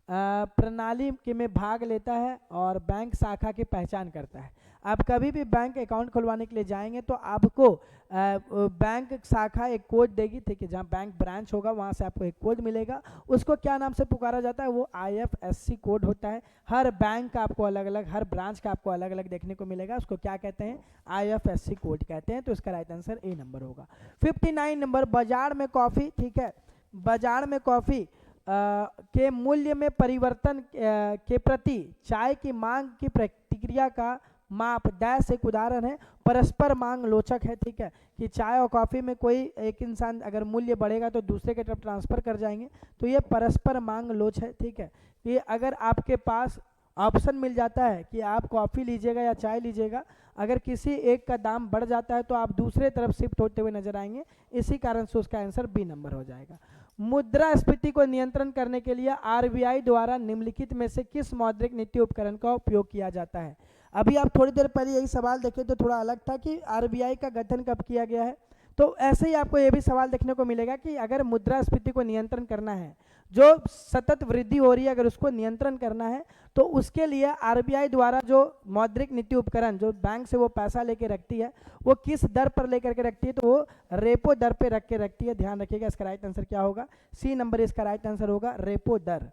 प्रणाली के में भाग लेता है और बैंक शाखा की पहचान करता है। आप कभी भी बैंक अकाउंट खुलवाने के लिए जाएंगे तो आपको बैंक शाखा एक कोड देगी, ठीक है। जहाँ बैंक ब्रांच होगा वहाँ से आपको एक कोड मिलेगा, उसको क्या नाम से पुकारा जाता है? वो IFSC कोड होता है। हर बैंक का आपको अलग अलग, हर ब्रांच का आपको अलग अलग देखने को मिलेगा, उसको क्या कहते हैं? IFSC कोड कहते हैं। तो इसका राइट आंसर ए नंबर होगा। 59 नंबर, बाजार में कॉफ़ी, ठीक है। बाजार में कॉफ़ी के मूल्य में परिवर्तन के प्रति चाय की मांग की प्रतिक्रिया का माप डैश एक उदाहरण है। परस्पर मांग लोचक है, ठीक है। कि चाय और कॉफ़ी में कोई एक इंसान अगर मूल्य बढ़ेगा तो दूसरे की तरफ ट्रांसफ़र कर जाएंगे, तो ये परस्पर मांग लोच है, ठीक है। ये अगर आपके पास ऑप्शन मिल जाता है कि आप कॉफ़ी लीजिएगा या चाय लीजिएगा, अगर किसी एक का दाम बढ़ जाता है तो आप दूसरे तरफ शिफ्ट होते हुए नजर आएंगे, इसी कारण से उसका आंसर बी नंबर हो जाएगा। मुद्रास्फीति को नियंत्रण करने के लिए RBI द्वारा निम्नलिखित में से किस मौद्रिक नीति उपकरण का उपयोग किया जाता है? अभी आप थोड़ी देर पहले यही सवाल देखे तो थोड़ा अलग था कि RBI का गठन कब किया गया है। तो ऐसे ही आपको ये भी सवाल देखने को मिलेगा कि अगर मुद्रास्फीति को नियंत्रण करना है, जो सतत वृद्धि हो रही है, अगर उसको नियंत्रण करना है तो उसके लिए RBI द्वारा जो मौद्रिक नीति उपकरण जो बैंक से वो पैसा लेके रखती है, वो किस दर पर लेकर के रखती है? तो वो रेपो दर पे रख के रखती है। ध्यान रखिएगा, इसका राइट आंसर क्या होगा? सी नंबर इसका राइट आंसर होगा, रेपो दर।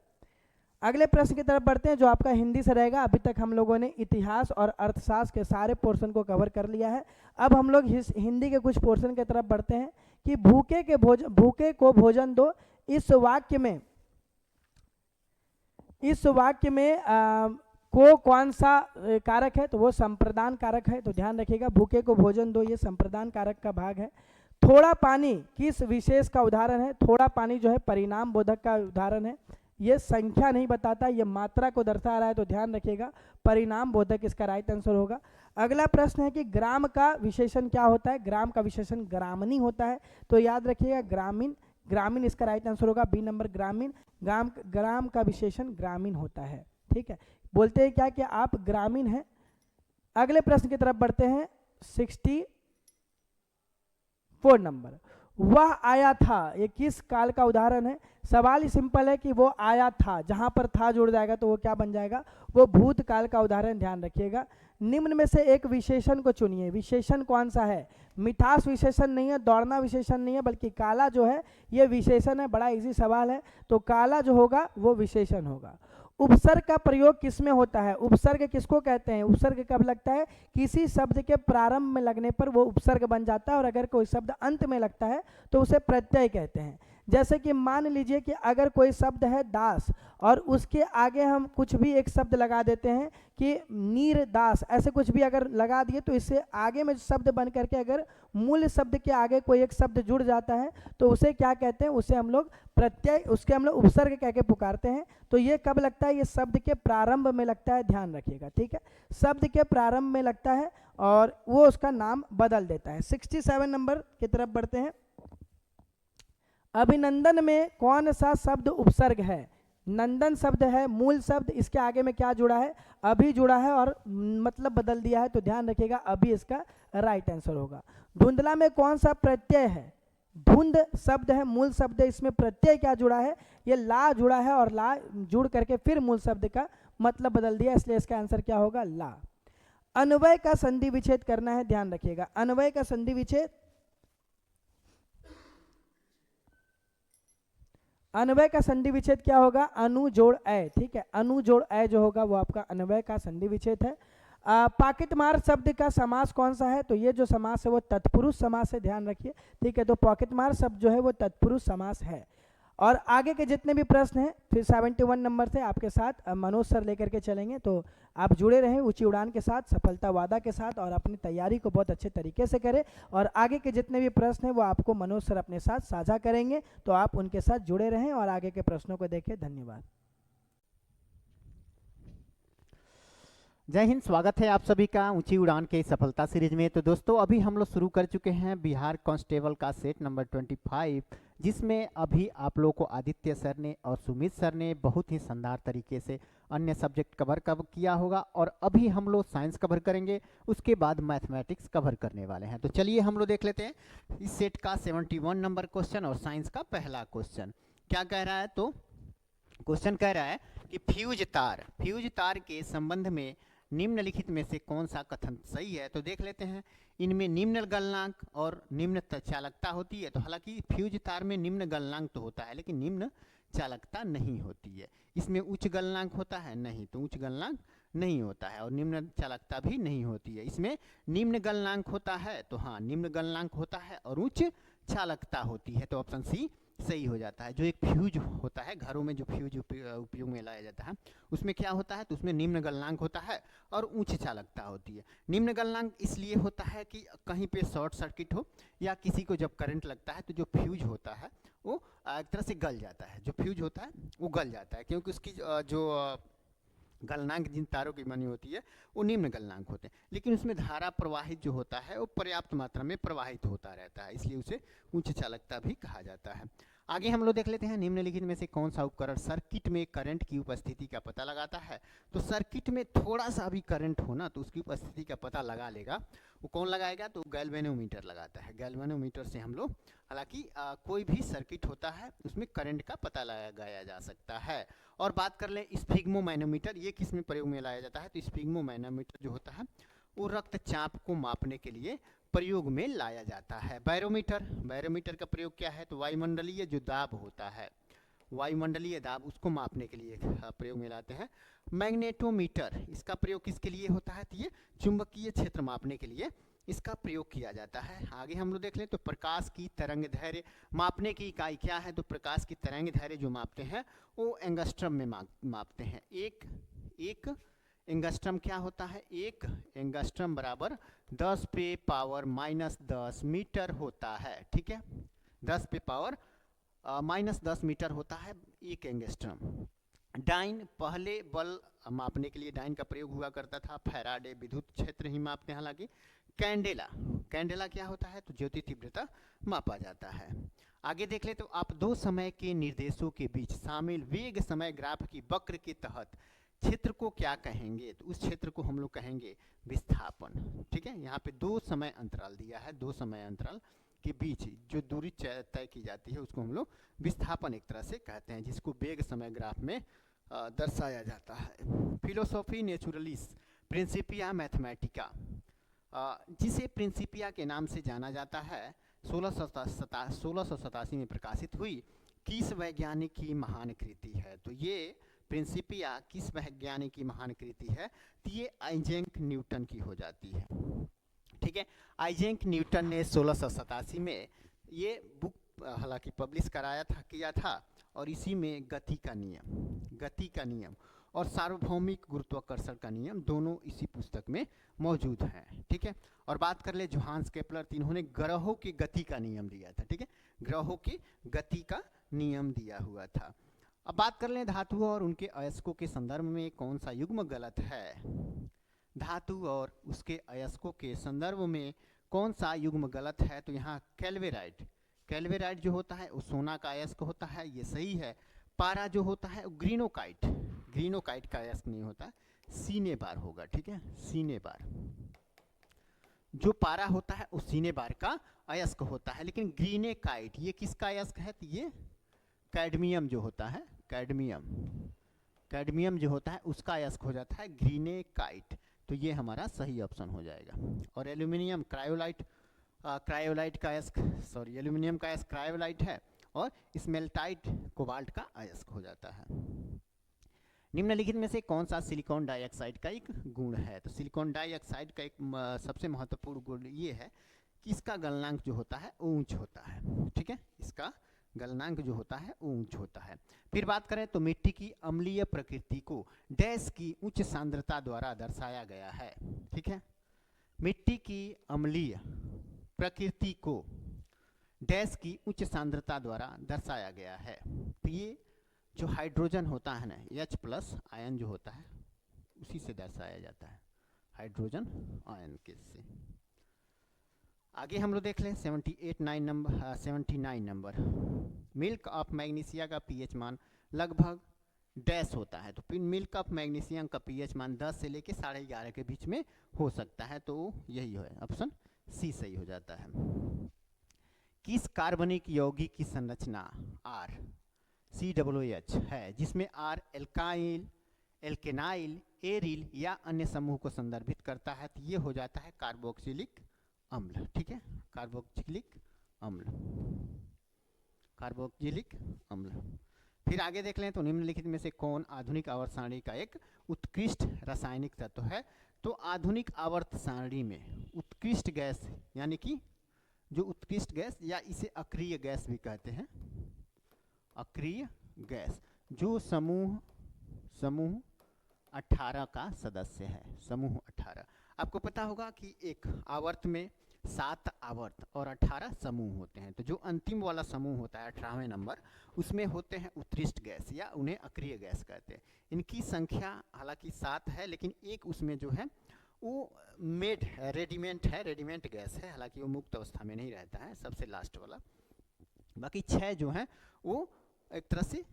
अगले प्रश्न की तरफ बढ़ते हैं जो आपका हिंदी से रहेगा। अभी तक हम लोगों ने इतिहास और अर्थशास्त्र के सारे पोर्शन को कवर कर लिया है। अब हम लोग हिंदी के कुछ पोर्शन की तरफ बढ़ते हैं कि भूखे को भोजन दो। इस वाक्य में को कौन सा कारक है? तो वो संप्रदान कारक है। तो ध्यान रखिएगा, भूखे को भोजन दो, ये संप्रदान कारक का भाग है। थोड़ा पानी किस विशेष का उदाहरण है? थोड़ा पानी जो है परिणाम बोधक का उदाहरण है। ये संख्या नहीं बताता, ये मात्रा को दर्शा रहा है, तो ध्यान रखिएगा परिणाम बोधक इसका राइट आंसर होगा। अगला प्रश्न है कि ग्राम का विशेषण क्या होता है? ग्राम का विशेषण ग्रामनी होता है। तो याद रखिएगा ग्रामीण इसका राइट आंसर होगा, बी नंबर ग्रामीण। ग्राम का विशेषण ग्रामीण होता है, ठीक है। बोलते हैं क्या कि आप ग्रामीण हैं। अगले प्रश्न की तरफ बढ़ते हैं, 64 नंबर, वह आया था, ये किस काल का उदाहरण है? सवाल ही सिंपल है कि वो आया था, जहां पर था जुड़ जाएगा तो वो क्या बन जाएगा? वो भूतकाल का उदाहरण। ध्यान रखिएगा, निम्न में से एक विशेषण को चुनिए। विशेषण कौन सा है? मिठास विशेषण नहीं है, दौड़ना विशेषण नहीं है, बल्कि काला जो है ये विशेषण है। बड़ा इजी सवाल है, तो काला जो होगा वो विशेषण होगा। उपसर्ग का प्रयोग किसमें होता है? उपसर्ग किसको कहते हैं? उपसर्ग कब लगता है? किसी शब्द के प्रारंभ में लगने पर वो उपसर्ग बन जाता है, और अगर कोई शब्द अंत में लगता है तो उसे प्रत्यय कहते हैं। जैसे कि मान लीजिए कि अगर कोई शब्द है दास और उसके आगे हम कुछ भी एक शब्द लगा देते हैं कि नीर दास, ऐसे कुछ भी अगर लगा दिए तो इससे आगे में शब्द बन करके अगर मूल शब्द के आगे कोई एक शब्द जुड़ जाता है तो उसे क्या कहते हैं, उसे हम लोग प्रत्यय, उसके हम लोग उपसर्ग कह के पुकारते हैं। तो ये कब लगता है, ये शब्द के प्रारंभ में लगता है, ध्यान रखिएगा, ठीक है, शब्द के प्रारंभ में लगता है और वो उसका नाम बदल देता है। 67 नंबर की तरफ बढ़ते हैं। अभिनंदन में कौन सा शब्द उपसर्ग है? नंदन शब्द है मूल शब्द, इसके आगे में क्या जुड़ा है, अभी जुड़ा है और मतलब बदल दिया है, तो ध्यान रखिएगा अभी इसका राइट आंसर होगा। धुंधला में कौन सा प्रत्यय है? धुंध शब्द है मूल शब्द है, इसमें प्रत्यय क्या जुड़ा है, ये ला जुड़ा है और ला जुड़ करके फिर मूल शब्द का मतलब बदल दिया, इसलिए इसका आंसर क्या होगा, ला। अन्वय का संधि विच्छेद करना है, ध्यान रखिएगा, अन्वय का संधि विच्छेद, अन्वय का संधि विच्छेद क्या होगा, अनु जोड़ अय, ठीक है, अनु जोड़ अय जो होगा वो आपका अन्वय का संधि विच्छेद है। पाकिट मार शब्द का समास कौन सा है? तो ये जो समास है वो तत्पुरुष समास है, ध्यान रखिए, ठीक है, तो पॉकेट मार शब्द जो है वो तत्पुरुष समास है। और आगे के जितने भी प्रश्न हैं फिर 71 नंबर से आपके साथ मनोज सर लेकर के चलेंगे, तो आप जुड़े रहें ऊंची उड़ान के साथ, सफलता वादा के साथ, और अपनी तैयारी को बहुत अच्छे तरीके से करें। और आगे के जितने भी प्रश्न हैं वो आपको मनोज सर अपने साथ साझा करेंगे, तो आप उनके साथ जुड़े रहें और आगे के प्रश्नों को देखें। धन्यवाद। जय हिंद, स्वागत है आप सभी का ऊंची उड़ान के सफलता सीरीज में। तो दोस्तों अभी हम लोग शुरू कर चुके हैं बिहार कांस्टेबल का सेट नंबर 25, जिसमें अभी आप लोगों को आदित्य सर ने और सुमित सर ने बहुत ही शानदार तरीके से अन्य सब्जेक्ट कवर किया होगा, और अभी हम लोग साइंस कवर करेंगे, उसके बाद मैथमेटिक्स कवर करने वाले हैं। तो चलिए हम लोग देख लेते हैं इस सेट का 71 नंबर क्वेश्चन और साइंस का पहला क्वेश्चन क्या कह रहा है। तो क्वेश्चन कह रहा है कि फ्यूज तार के संबंध में निम्नलिखित में से कौन सा कथन सही है। तो देख लेते हैं, इनमें निम्न गलनांक और निम्न चालकता होती है। तो हालांकि फ्यूज तार में निम्न गलनांक तो होता है लेकिन निम्न चालकता नहीं होती है। इसमें उच्च गलनांक होता है नहीं, तो उच्च गलनांक नहीं होता है, और निम्न चालकता भी नहीं होती है। इसमें निम्न गलनांक होता है, तो हाँ निम्न गलनांक होता है और उच्च चालकता होती है, तो ऑप्शन सी सही हो जाता है। जो एक फ्यूज होता है, घरों में जो फ्यूज उपयोग में लाया जाता है, उसमें क्या होता है, तो उसमें निम्न गलनांक होता है और उच्च चालकता होती है। निम्न गलनांक इसलिए होता है कि कहीं पे शॉर्ट सर्किट हो या किसी को जब करंट लगता है तो जो फ्यूज होता है वो एक तरह से गल जाता है, जो फ्यूज होता है वो गल जाता है, क्योंकि उसकी जो गलनांक जिन तारों की बनी होती है वो निम्न गलनांक होते हैं, लेकिन उसमें धारा प्रवाहित जो होता है वो पर्याप्त मात्रा में प्रवाहित होता रहता है, इसलिए उसे उच्च चालकता भी कहा जाता है। आगे हम लोग देख लेते हैं, निम्नलिखित में से कौन सा उपकरण सर्किट में करंट की उपस्थिति का पता लगाता है। तो सर्किट में थोड़ा सा भी करंट होना तो उसकी उपस्थिति का पता लगा लेगा, वो कौन लगाएगा, तो गैल्वेनोमीटर लगाता है। गैल्वेनोमीटर से हम लोग, हालांकि कोई भी सर्किट होता है उसमें करंट का पता लगाया जा सकता है। और बात कर लें स्फिग्मोमैनोमीटर, ये किस में प्रयोग में लाया जाता है, तो स्फिग्मोमैनोमीटर जो होता है वो रक्तचाप को मापने के लिए प्रयोग में लाया जाता है। बैरोमीटर का प्रयोग क्या है, तो वायुमंडलीय जो दाब होता है, वायुमंडलीय दाब उसको मापने के लिए प्रयोग में लाते हैं। मैग्नेटोमीटर, इसका प्रयोग किसके लिए होता है, तो ये चुंबकीय क्षेत्र मापने के लिए इसका प्रयोग किया जाता है। आगे हम लोग देख लें, तो प्रकाश की तरंग दैर्घ्य मापने की इकाई क्या है, तो प्रकाश की तरंग दैर्घ्य जो मापते हैं वो एंगस्ट्रम में मापते हैं। एक एंगस्ट्रम क्या होता है, एक एंगस्ट्रम बराबर 10 पे पावर -10 मीटर होता है, ठीक है, 10 पे पावर -10 मीटर होता है एक एंगस्ट्रम। डाइन, पहले बल मापने के लिए डाइन का प्रयोग हुआ करता था, फैराडे विद्युत क्षेत्र ही मापते हैं। हालांकि कैंडेला क्या होता है, तो ज्योति तीव्रता मापा जाता है। आगे देख ले, तो आप दो समय के निर्देशों के बीच शामिल वेग समय ग्राफ की वक्र के तहत क्षेत्र को क्या कहेंगे, तो उस क्षेत्र को हम लोग कहेंगे विस्थापन, ठीक है। यहाँ पे दो समय अंतराल दिया है, दो समय अंतराल के बीच जो दूरी तय की जाती है उसको हम लोग विस्थापन एक तरह से कहते हैं, जिसको वेग समय ग्राफ में दर्शाया जाता है। फिलोसॉफी नेचुरलिस प्रिंसिपिया मैथमेटिका, जिसे प्रिंसिपिया के नाम से जाना जाता है, 1687 में प्रकाशित हुई, किस वैज्ञानिक की महान कृति है। तो ये प्रिंसिपिया किस वैज्ञानिक की महान कृति है, तो ये आइजैक न्यूटन की हो जाती है, ठीक है। आइजैक न्यूटन ने 1687 में ये बुक हालांकि पब्लिश कराया था, किया था, और इसी में गति का नियम और सार्वभौमिक गुरुत्वाकर्षण का नियम दोनों इसी पुस्तक में मौजूद हैं। ठीक है, और बात कर ले जोहान्स केपलर, तो इन्होंने ग्रहों की गति का नियम दिया था। ठीक है, ग्रहों की गति का नियम दिया हुआ था। अब बात कर लें धातुओं और उनके अयस्कों के संदर्भ में कौन सा युग्म गलत है। धातु और उसके अयस्कों के संदर्भ में कौन सा युग्म गलत है, तो यहाँ कैल्वेराइट जो होता है वो सोना का अयस्क होता है, ये सही है। पारा जो होता है वो ग्रीनोकाइट का अयस्क नहीं होता, सीने बार होगा। ठीक है, सीने बार जो पारा होता है वो सीने बार का अयस्क होता है। लेकिन ग्रीनेकाइट ये किसका अयस्क है, तो ये कैडमियम जो होता है, कैडमियम जो होता है उसका अयस्क हो जाता है ग्रीनेकाइट। तो ये हमारा सही ऑप्शन हो जाएगा। और एल्यूमिनियम क्रायोलाइट का अयस्क, एल्यूमिनियम का अयस्क क्रायोलाइट है, और स्मेल्टाइट कोबाल्ट का अयस्क हो जाता है। निम्नलिखित में से कौन सा सिलिकॉन डाइऑक्साइड का एक गुण है, तो सिलिकॉन डाइऑक्साइड का एक सबसे महत्वपूर्ण गुण ये है कि इसका गलनांक जो होता है ऊंच होता है। ठीक है, इसका गलनांक जो होता है ऊंच होता है। फिर बात करें तो मिट्टी की अम्लीय प्रकृति को डैश की उच्च सांद्रता द्वारा दर्शाया गया है। ठीक है, मिट्टी की अम्लीय प्रकृति को डैश की उच्च सांद्रता द्वारा दर्शाया गया है। तो ये जो हाइड्रोजन होता है ना, H+ आयन जो होता है उसी से दर्शाया जाता है, हाइड्रोजन आयन के से। आगे हम लोग देख लें 79 नंबर। मिल्क ऑफ मैग्नीशिया का pH मान लगभग डैश होता है, तो फिर मिल्क ऑफ मैग्नीशियम का pH मान 10 से लेके 11.5 के बीच में हो सकता है, तो यही है ऑप्शन सी सही हो जाता है। किस कार्बनिक यौगिक की संरचना RCOOH है, जिसमें R एल्काइल, एल्केनाइल, एरिल या अन्य समूह को संदर्भित करता है, तो ये हो जाता है कार्बोक्सिलिक अम्ल। ठीक है, कार्बोक्सिलिक अम्ल। फिर आगे देख लें तो निम्नलिखित में से कौन आधुनिक आवर्त सारणी का एक उत्कृष्ट रासायनिक तत्व है। तो आधुनिक आवर्त सारणी में उत्कृष्ट गैस, यानी कि जो उत्कृष्ट गैस या इसे अक्रिय गैस भी कहते हैं, अक्रिय गैस जो समूह 18 का सदस्य है, समूह 18। आपको पता होगा कि एक आवर्त में 7 आवर्त और 18 समूह होते हैं, तो जो अंतिम वाला समूह होता है 18वें नंबर, उसमें होते हैं उत्कृष्ट गैस या उन्हें अक्रिय गैस कहते हैं। इनकी संख्या हालांकि 7 है, लेकिन एक उसमें जो है वो रेडिमेंट गैस है, हालांकि वो मुक्त अवस्था में नहीं रहता है, सबसे लास्ट वाला। बाकी 6 जो हैं वो एक तरह से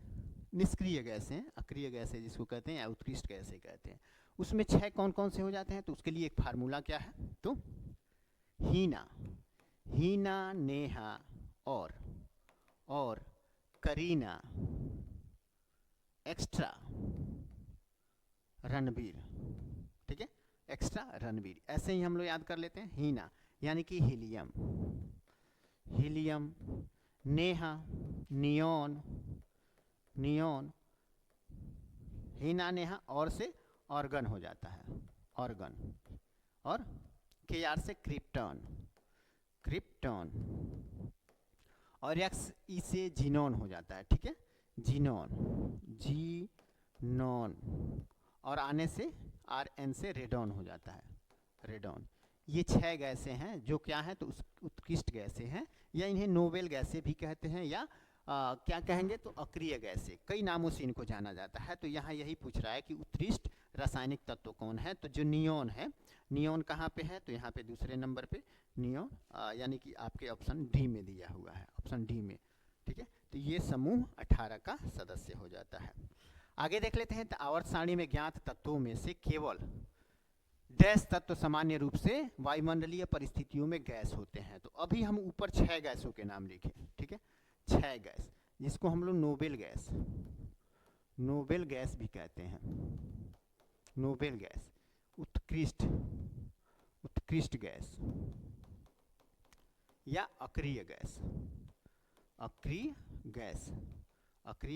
निष्क्रिय गैस हैं, अक्रिय गैस है जिसको कहते हैं, या उत्कृष्ट गैस है कहते हैं। उसमें 6 कौन कौन से हो जाते हैं, तो उसके लिए एक फार्मूला क्या है, तो हीना, नेहा और करीना, एक्स्ट्रा रणबीर। ठीक है, एक्स्ट्रा रणबीर, ऐसे ही हम लोग याद कर लेते हैं। हीना यानी कि हीलियम, नेहा नियोन, हीना नेहा और से ऑर्गन हो जाता है, ऑर्गन, और KR से क्रिप्टॉन, और एक्स ई से जीनोन हो जाता है। ठीक है, जीनोन, और आने से RN से रेडॉन हो जाता है, रेडॉन। ये 6 गैसें हैं जो क्या हैं, तो उत्कृष्ट गैसें हैं, या इन्हें नोबेल गैसें भी कहते हैं, या क्या कहेंगे तो अक्रिय गैसें, कई नामों से इनको जाना जाता है। तो यहाँ यही पूछ रहा है कि उत्कृष्ट रासायनिक तत्व कौन है, तो जो नियोन है, नियोन कहाँ पे है, तो यहाँ पे दूसरे नंबर पे नियोन, यानी कि आपके ऑप्शन डी में दिया हुआ है, ऑप्शन डी में। ठीक है, तो ये समूह 18 का सदस्य हो जाता है। आगे देख लेते हैं, तो आवर्त सारणी में ज्ञात तत्वों में से केवल डैश तत्व सामान्य रूप से वायुमंडलीय परिस्थितियों में गैस होते हैं। तो अभी हम ऊपर 6 गैसों के नाम लिखे। ठीक है, 6 गैस जिसको हम लोग नोबेल गैस भी कहते हैं, नोबेल गैस, उत्कृष्ट गैस या अक्रिय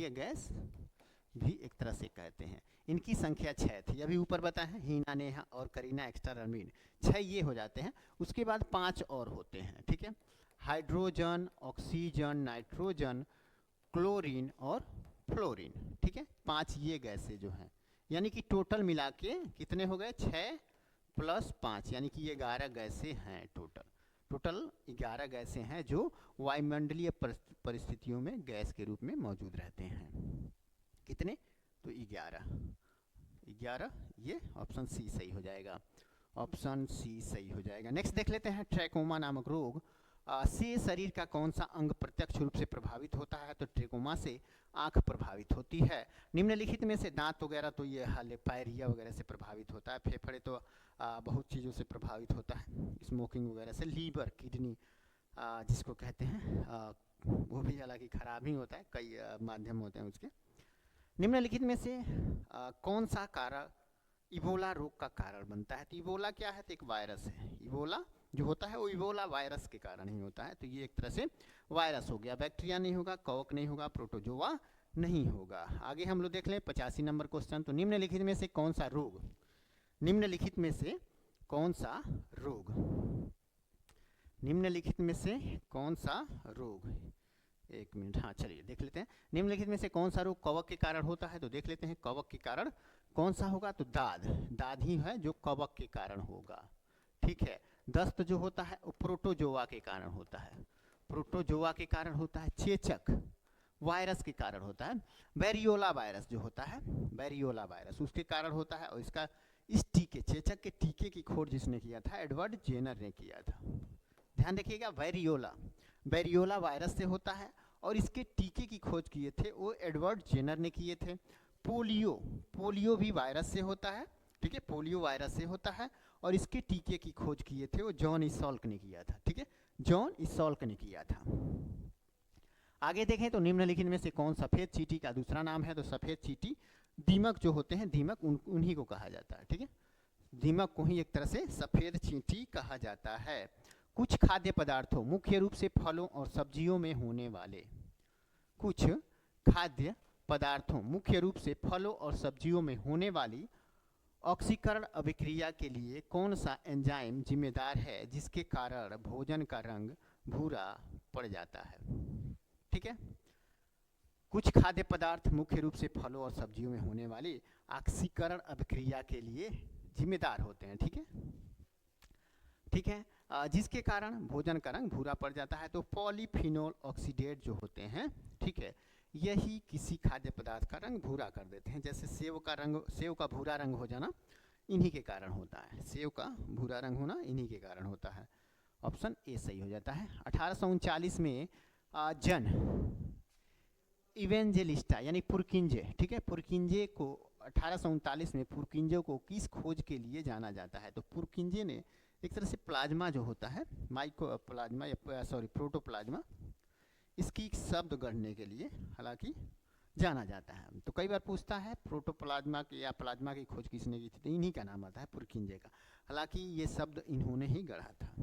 गैस भी एक तरह से कहते हैं। इनकी संख्या 6 थी, अभी ऊपर बताए हैं, हीना, नेहा और करीना, एक्स्ट्रा रणबीर, 6 ये हो जाते हैं। उसके बाद 5 और होते हैं। ठीक है, हाइड्रोजन, ऑक्सीजन, नाइट्रोजन, क्लोरीन और फ्लोरीन। ठीक है, 5 ये गैसें जो हैं, यानी कि टोटल मिला के कितने हो गए, 6 + 5, यानी कि ये 11 गैसें हैं। टोटल 11 गैसें हैं जो वायुमंडलीय परिस्थितियों में गैस के रूप में मौजूद रहते हैं। कितने, तो 11, ये ऑप्शन सी सही हो जाएगा, ऑप्शन सी सही हो जाएगा। नेक्स्ट देख लेते हैं, ट्रैकोमा नामक रोग से शरीर का कौन सा अंग प्रत्यक्ष रूप से प्रभावित होता है, तो ट्रैकोमा से आंख प्रभावित होती है। निम्नलिखित में से दांत वगैरह तो ये पायरिया वगैरह से प्रभावित होता है, फेफड़े तो बहुत चीज़ों से प्रभावित होता है, स्मोकिंग वगैरह से, लीवर, किडनी जिसको कहते हैं वो भी हालांकि खराब ही होता है, कई माध्यम होते हैं उसके। निम्नलिखित में से कौन सा कारक इबोला रोग का कारण बनता है, तो इबोला क्या है, तो एक वायरस है। इबोला जो होता है वो इबोला वायरस के कारण ही होता है, तो ये एक तरह से वायरस हो गया, बैक्टीरिया नहीं होगा, कवक नहीं होगा, प्रोटोजोआ नहीं होगा। आगे हम लोग देख लें 85 नंबर क्वेश्चन, तो निम्नलिखित में से कौन सा रोग, निम्नलिखित में से कौन सा रोग, निम्नलिखित में से कौन सा रोग, एक मिनट, हाँ चलिए देख लेते हैं। निम्नलिखित में से कौन सा रोग कवक के कारण होता है, तो देख लेते हैं कवक के कारण कौन सा होगा, तो दाद ही है जो कवक के कारण होगा। ठीक है, दस्त जो होता है वो प्रोटोजोआ के कारण होता है, प्रोटोजोआ के कारण होता है। चेचक वायरस के कारण होता है, बैरियोला वायरस जो होता है, बैरियोला वायरस उसके कारण होता है। और इसका इस टीके, चेचक के टीके की खोज जिसने किया था, एडवर्ड जेनर ने किया था। ध्यान रखिएगा, बैरियोला वायरस से होता है और इसके टीके की खोज किए थे वो एडवर्ड जेनर ने किए थे। पोलियो भी वायरस से होता है, ठीक है, पोलियो वायरस से होता है और इसके टीके की खोज किए थे वो जॉन इसाल्क ने किया था। ठीक है, जॉन इसाल्क ने किया था। आगे देखें तो निम्नलिखित में से कौन सफेद चींटी का दूसरा नाम है, तो सफेद चींटी दीमक जो होते हैं, दीमक उन्हीं को कहा जाता है। ठीक है, दीमक को ही एक तरह से सफेद चींटी कहा जाता है। कुछ खाद्य पदार्थों, मुख्य रूप से फलों और सब्जियों में होने वाले, कुछ खाद्य पदार्थों मुख्य रूप से फलों और सब्जियों में होने वाली ऑक्सीकरण अभिक्रिया के लिए कौन सा एंजाइम जिम्मेदार है जिसके कारण भोजन का रंग भूरा पड़ जाता है। ठीक है, कुछ खाद्य पदार्थ मुख्य रूप से फलों और सब्जियों में होने वाली ऑक्सीकरण अभिक्रिया के लिए जिम्मेदार होते हैं। ठीक है, ठीक है, जिसके कारण भोजन का रंग भूरा पड़ जाता है, तो पॉलीफिनोल ऑक्सीडेट जो होते हैं, ठीक है, यही किसी खाद्य पदार्थ का रंग भूरा कर देते हैं। जैसे सेव का भूरा रंग हो जाना इन्हीं के कारण होता है, सेव का भूरा रंग होना इन्हीं के कारण होता है। ऑप्शन ए सही हो जाता है। 1839 में जन इवेंजेलिस्टा यानी पुरकिंजे, ठीक है, पुरकिंजे को 1839 में पुरकिंजे को किस खोज के लिए जाना जाता है, तो पुरकिंजे ने एक तरह से प्लाज्मा जो होता है, माइक्रो प्लाज्मा या प्रोटोप्लाज्मा, इसकी शब्द गढ़ने के लिए हालांकि जाना जाता है। तो कई बार पूछता है प्रोटोप्लाज्मा की या प्लाज्मा की खोज किसने की थी, तो इन्हीं का नाम आता है, पुरकिंजे का। हालांकि ये शब्द इन्होंने ही गढ़ा था।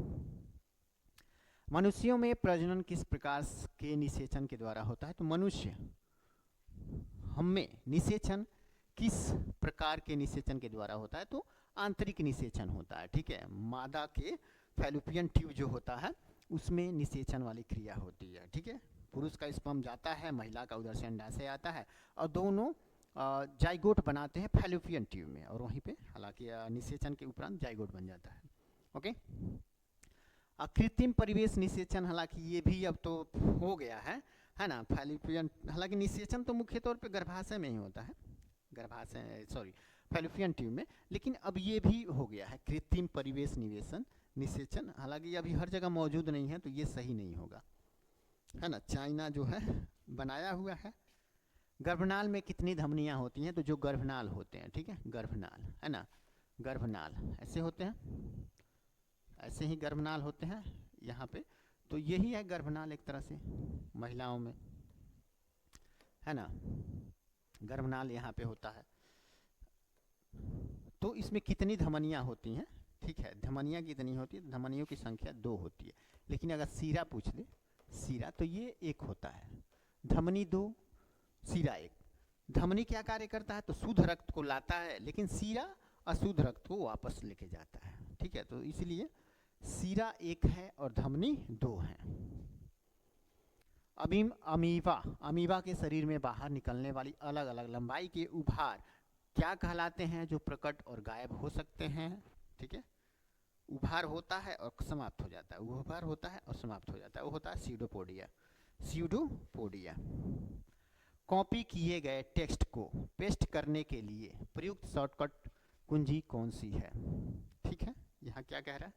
मनुष्यों में प्रजनन किस प्रकार के निषेचन के द्वारा होता है, तो मनुष्य हमें निषेचन किस प्रकार के निषेचन के द्वारा होता है, तो आंतरिक निषेचन होता है। ठीक है, मादा के फैलोपियन ट्यूब जो होता है उसमें निषेचन वाली क्रिया होती है। ठीक है, पुरुष का स्पर्म जाता है, महिला का उधर से अंडाशय आता है और दोनों जाइगोट बनाते हैं फैलोपियन ट्यूब में, और वहीं पे हालांकि निषेचन के उपरांत जाइगोट बन जाता है। ओके, कृत्रिम परिवेश निषेचन, हालांकि ये भी अब तो हो गया है ना, फैलोपियन, हालांकि निषेचन तो मुख्य तौर पे गर्भाशय में ही होता है, फैलोपियन ट्यूब में, लेकिन अब ये भी हो गया है कृत्रिम परिवेश निषेचन। हालांकि अभी हर जगह मौजूद नहीं है तो ये सही नहीं होगा, है ना, चाइना जो है बनाया हुआ है। गर्भनाल में कितनी धमनियां होती हैं, तो जो गर्भनाल होते हैं, ठीक है, गर्भनाल, है ना, गर्भनाल ऐसे होते हैं, ऐसे ही गर्भनाल होते हैं यहाँ पे, तो यही है गर्भनाल एक तरह से महिलाओं में, है ना, गर्भनाल यहाँ पे होता है। तो इसमें कितनी धमनियां होती हैं, ठीक है, धमनियां कितनी होती है, धमनियों की संख्या 2 होती है, लेकिन अगर सीरा पूछ दे, सीरा, तो ये 1 होता है, धमनी 2 सीरा 1। धमनी क्या कार्य करता है, तो शुद्ध रक्त को लाता है, लेकिन सीरा अशुद्ध रक्त को वापस लेके जाता है। ठीक है, तो इसलिए सीरा 1 है और धमनी 2 है। अमीबा के शरीर में बाहर निकलने वाली अलग अलग लंबाई के उभार क्या कहलाते हैं, जो प्रकट और गायब हो सकते हैं। ठीक है, उभार होता है और समाप्त हो जाता है, उभार होता है और समाप्त हो जाता है, वो होता है स्यूडोपोडिया। कॉपी किए गए टेक्स्ट को पेस्ट करने के लिए प्रयुक्त शॉर्टकट कुंजी कौन सी है। ठीक है, यहाँ क्या कह रहा है,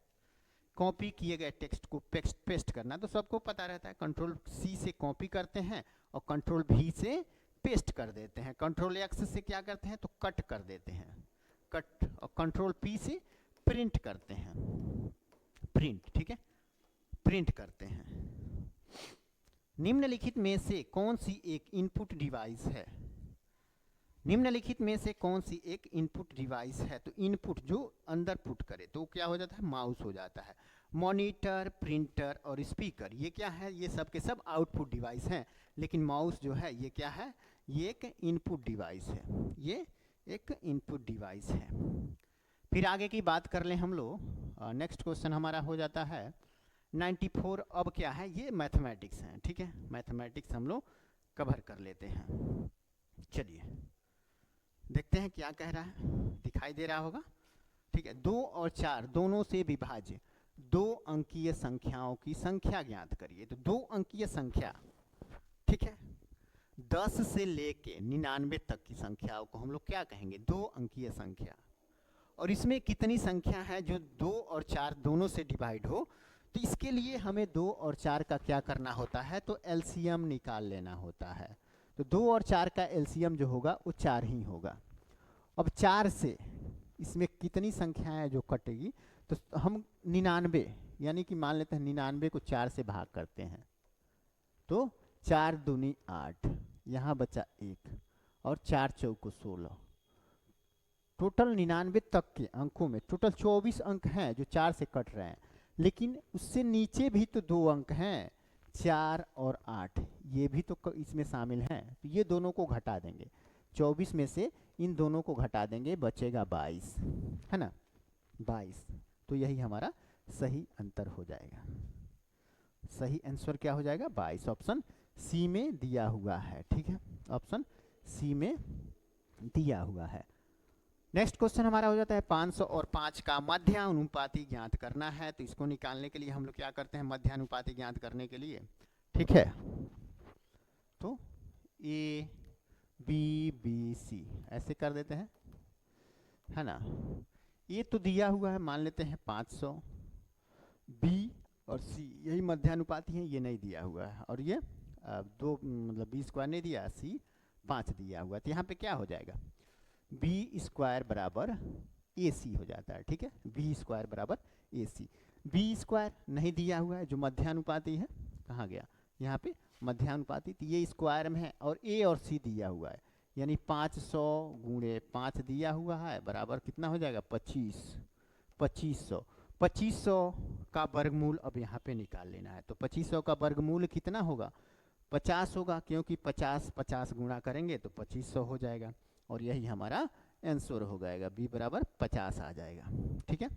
कॉपी किए गए टेक्स्ट को पेस्ट करना तो सबको पता रहता है, कंट्रोल सी से कॉपी करते हैं और कंट्रोल भी से पेस्ट कर देते हैं। कंट्रोल एक्स से क्या करते हैं तो कट कर देते हैं, कट, और कंट्रोल पी से प्रिंट करते हैं, प्रिंट। ठीक है, प्रिंट करते हैं। निम्नलिखित में से कौन सी एक इनपुट डिवाइस है, निम्नलिखित में से कौन सी एक इनपुट डिवाइस है, तो इनपुट जो अंदर पुट करे तो क्या हो जाता है, माउस हो जाता है। मॉनिटर, प्रिंटर और स्पीकर ये क्या है, ये सब के सब आउटपुट डिवाइस हैं, लेकिन माउस जो है ये क्या है, ये एक इनपुट डिवाइस है, ये एक इनपुट डिवाइस है। फिर आगे की बात कर लें हम लोग, नेक्स्ट क्वेश्चन हमारा हो जाता है 94। अब क्या है, ये मैथमेटिक्स है। ठीक है, मैथमेटिक्स हम लोग कवर कर लेते हैं। चलिए देखते हैं क्या कह रहा है, दिखाई दे रहा होगा। ठीक है, 2 और 4 दोनों से विभाज्य 2 अंकीय संख्याओं की संख्या ज्ञात करिए। तो 2 अंकीय संख्या, ठीक है, 10 से लेके 99 तक की संख्याओं को हम लोग क्या कहेंगे, 2 अंकीय संख्या। और इसमें कितनी संख्या है जो 2 और 4 दोनों से डिवाइड हो, तो इसके लिए हमें 2 और 4 का क्या करना होता है, तो एलसीएम निकाल लेना होता है। तो 2 और 4 का एलसीएम जो होगा वो 4 ही होगा। अब 4 से इसमें कितनी संख्याएं जो कटेगी, तो हम 99 यानी कि मान लेते हैं 99 को 4 से भाग करते हैं, तो 4 दूनी 8, यहाँ बचा 1 और 4 चौको 16। टोटल 99 तक के अंकों में टोटल 24 अंक हैं जो 4 से कट रहे हैं, लेकिन उससे नीचे भी तो 2 अंक हैं, 4 और 8, ये भी तो इसमें शामिल हैं। तो ये दोनों को घटा देंगे, 24 में से इन दोनों को घटा देंगे, बचेगा 22, है ना, 22। तो यही हमारा सही अंतर हो जाएगा, सही आंसर क्या हो जाएगा, 22। ऑप्शन सी में दिया हुआ है। ठीक है, ऑप्शन सी में दिया हुआ है। नेक्स्ट क्वेश्चन हमारा हो जाता है 500 और 5 का मध्यानुपाती ज्ञात करना है। तो इसको निकालने के लिए हम लोग क्या करते हैं, मध्यानुपाती ज्ञात करने के लिए, ठीक है, तो ए बी बी सी ऐसे कर देते हैं, है ना। ये तो दिया हुआ है, मान लेते हैं 500, बी और सी यही मध्यानुपाती है, ये नहीं दिया हुआ है, और ये 2 मतलब बी स्क्वायर नहीं दिया, सी 5 दिया हुआ है। तो यहाँ पे क्या हो जाएगा, बी स्क्वायर बराबर ए सी हो जाता है। ठीक है, बी स्क्वायर बराबर ए सी। बी स्क्वायर नहीं दिया हुआ है, जो मध्यानुपाती है, कहाँ गया, यहाँ पे मध्यानुपाती, तो ये स्क्वायर में है, और ए और सी दिया हुआ है, यानी 500 गुणे 5 दिया हुआ है, बराबर कितना हो जाएगा, 2500। 2500 का वर्गमूल अब यहाँ पे निकाल लेना है। तो 2500 का वर्गमूल कितना होगा, 50 होगा, क्योंकि 50 गुणा करेंगे तो 2500 हो जाएगा, और यही हमारा आंसर हो जाएगा, बी बराबर 50 आ जाएगा। ठीक है,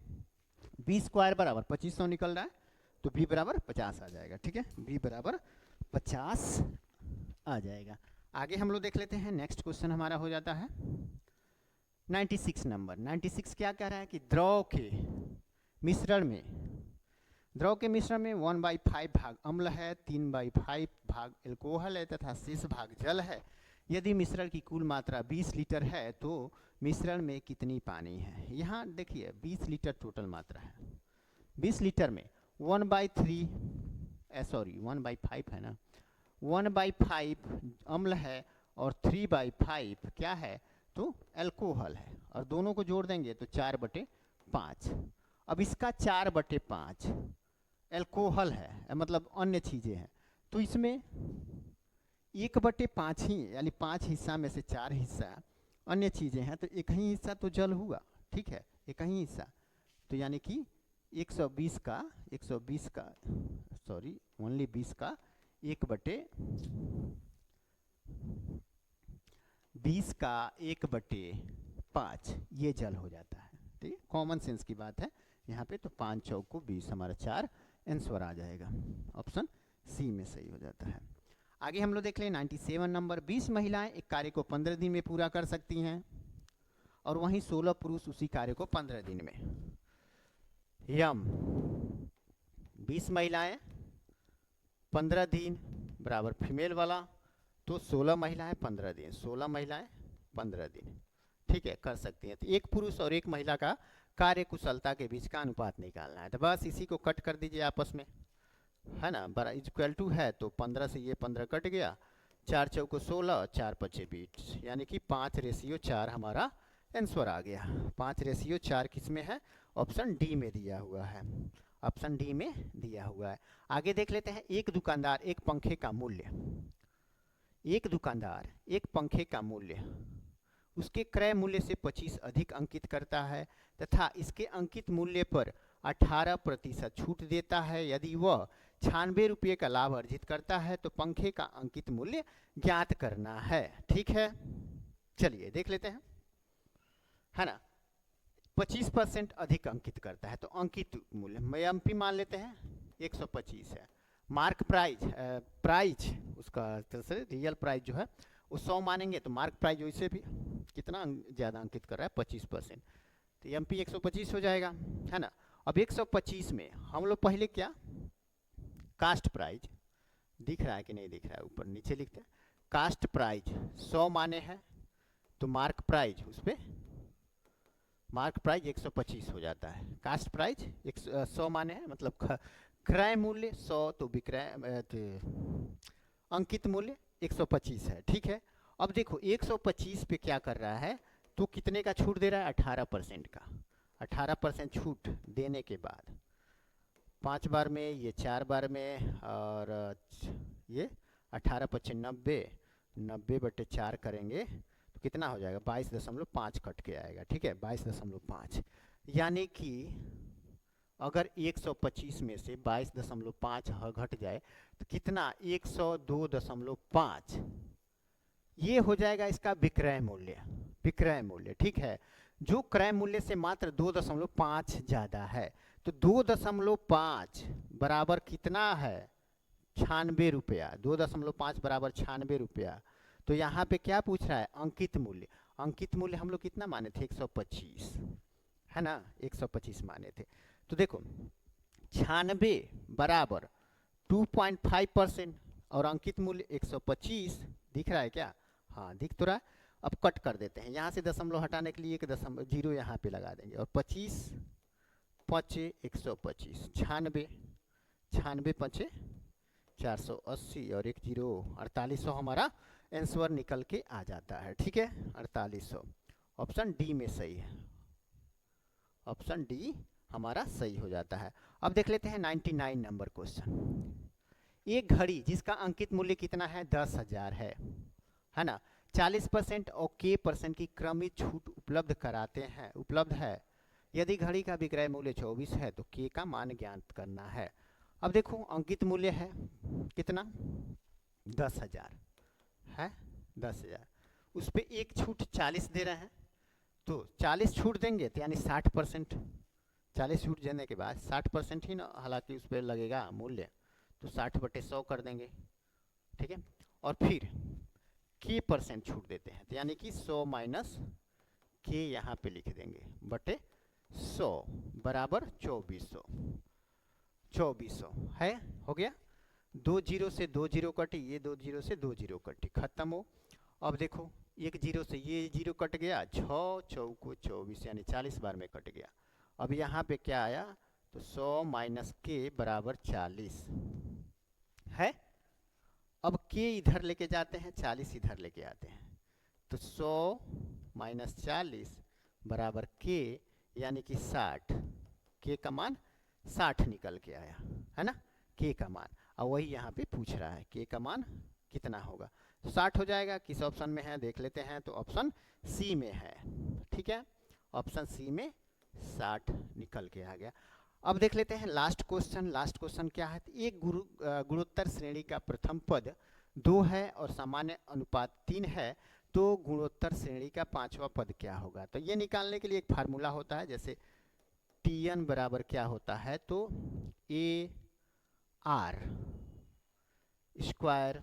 बी स्क्वायर बराबर 2500 निकल रहा है, तो बी बराबर 50 आ जाएगा। ठीक है, बी बराबर 50 आ जाएगा। आगे हम लोग देख लेते हैं, नेक्स्ट क्वेश्चन हमारा हो जाता है 96 नंबर। 96 क्या कह रहा है कि द्रव के मिश्रण में 1/5 भाग अम्ल है, 3/5 भाग एल्कोहल है तथा शेष भाग जल है। यदि मिश्रण की कुल मात्रा 20 लीटर है तो मिश्रण में कितनी पानी है। यहाँ देखिए 20 लीटर टोटल मात्रा है, 20 लीटर में 1/5 है ना, 1/5 अम्ल है और 3/5 क्या है, तो एल्कोहल है, और दोनों को जोड़ देंगे तो 4/5। अब इसका 4/5 एल्कोहल है, मतलब अन्य चीज़ें हैं, तो इसमें 1/5 ही, यानी 5 हिस्सा में से 4 हिस्सा अन्य चीज़ें हैं, तो एक ही हिस्सा तो जल हुआ। ठीक है, एक ही हिस्सा, तो यानी कि 120 का ओनली 20 का 1/20 का 1/5 ये जल हो जाता है। ठीक है, कॉमन सेंस की बात है, यहाँ पे, तो 5 चौको 20 हमारा 4 आंसर आ जाएगा। ऑप्शन सी में सही हो जाता है। आगे हम लोग देख लें 97 नंबर। 20 महिलाएं एक कार्य को 15 दिन में पूरा कर सकती हैं और वहीं 16 पुरुष उसी कार्य को 15 दिन में। यम 20 महिलाएं 15 दिन बराबर फीमेल वाला, तो 16 महिलाएं 15 दिन, 16 महिलाएं 15 दिन, ठीक है, कर सकती हैं। तो एक पुरुष और एक महिला का कार्य कुशलता के बीच का अनुपात निकालना है। तो बस इसी को कट कर दीजिए आपस में, है ना, बड़ा इक्वल टू है, तो 15 से ये 15 कट गया, 4 चौको 16, 4 पचे 20, यानी कि 5:4 हमारा आंसर आ गया। 5:4 किस में है? ऑप्शन डी में दिया हुआ है, ऑप्शन डी में दिया हुआ है। आगे देख लेते हैं। एक दुकानदार एक पंखे का मूल्य, एक दुकानदार एक पंखे का मूल्य उसके क्रय मूल्य से 25 अधिक अंकित करता है तथा इसके अंकित मूल्य पर 18% छूट देता है। यदि वह 96 रुपये का लाभ अर्जित करता है तो पंखे का अंकित मूल्य ज्ञात करना है। ठीक है, चलिए देख लेते हैं, है ना। 25% अधिक अंकित करता है तो अंकित मूल्य में एमपी मान लेते हैं 125 है। मार्क प्राइज प्राइज उसका रियल प्राइस जो है वो 100 मानेंगे तो मार्क प्राइज वैसे भी कितना ज़्यादा अंकित कर रहा है 25%, तो एमपी 125 हो जाएगा, है ना। अब 125 में हम लोग पहले क्या कास्ट प्राइज दिख रहा है कि नहीं दिख रहा है, ऊपर नीचे लिखते हैं। कास्ट प्राइज 100 माने हैं तो मार्क प्राइज उस पर मार्क प्राइज 125 हो जाता है। कास्ट प्राइज 100 माने हैं मतलब क्रय मूल्य 100 तो विक्रय अंकित मूल्य 125 है। ठीक है, अब देखो 125 पे क्या कर रहा है तो कितने का छूट दे रहा है 18% का। 18% छूट देने के बाद 5 बार में, ये 4 बार में, और ये 18×5 90, 90/4 करेंगे तो कितना हो जाएगा 22.5 कट के आएगा। ठीक है, 22.5, यानी कि अगर 125 में से 22.5 घट जाए तो कितना 102.5, ये हो जाएगा इसका विक्रय मूल्य। विक्रय मूल्य, ठीक है, जो क्रय मूल्य से मात्र 2.5 ज़्यादा है, तो 2.5 बराबर कितना है 96 रुपया। 2.5 बराबर 96 रुपया। तो यहाँ पे क्या पूछ रहा है अंकित मूल्य। अंकित मूल्य हम लोग कितना माने थे 125, है ना, 125 माने थे। तो देखो 96 बराबर 2.5% और अंकित मूल्य 125 दिख रहा है क्या? हाँ दिख तो रहा है। अब कट कर देते हैं, यहाँ से दशमलव हटाने के लिए एक दशमलव 0 यहाँ पे लगा देंगे और 25 5 125, 96 96 5 480 और 1 0 4800 हमारा आंसर निकल के आ जाता है। ठीक है, 4800 ऑप्शन डी में सही है, ऑप्शन डी हमारा सही हो जाता है। अब देख लेते हैं 99 नंबर क्वेश्चन। एक घड़ी जिसका अंकित मूल्य कितना है 10,000 है ना, 40% और k% की क्रमिक छूट उपलब्ध कराते हैं, उपलब्ध है। यदि घड़ी का विक्रय मूल्य 24 है तो k का मान ज्ञात करना है। अब देखो अंकित मूल्य है कितना 10,000 है, 10,000, उस पर एक छूट 40 दे रहे हैं, तो 40 छूट देंगे तो यानी 60%, 40 छूट देने के बाद 60% ही ना हालांकि उस पर लगेगा मूल्य, तो 60/100 कर देंगे। ठीक है, और फिर k% छूट देते हैं तो यानी कि 100 माइनस k यहाँ पे लिख देंगे बटे 100 बराबर 2400, 2400 है, हो गया। 2 0 से 2 0 कटी, ये 2 0 से 2 0 कटी, खत्म हो। अब देखो 1 0 से ये 0 कट गया, 6 चौको 24 यानी 40 बार में कट गया। अब यहाँ पे क्या आया तो 100 माइनस k बराबर 40 है। अब k इधर लेके जाते हैं, 40 इधर लेके आते हैं, तो 100 माइनस 40 बराबर k यानी कि 60, k का मान 60 निकल के आया, है ना, k का मान। और वही यहाँ पे पूछ रहा है k का मान कितना होगा, तो 60 हो जाएगा। किस ऑप्शन में है देख लेते हैं, तो ऑप्शन सी में है। ठीक है, ऑप्शन सी में 60 निकल के आ गया। अब देख लेते हैं लास्ट क्वेश्चन। लास्ट क्वेश्चन क्या है, एक गुणोत्तर श्रेणी का प्रथम पद 2 है और सामान्य अनुपात 3 है, तो गुणोत्तर श्रेणी का 5वां पद क्या होगा। तो ये निकालने के लिए एक फार्मूला होता है, जैसे टी एन बराबर क्या होता है, तो A R square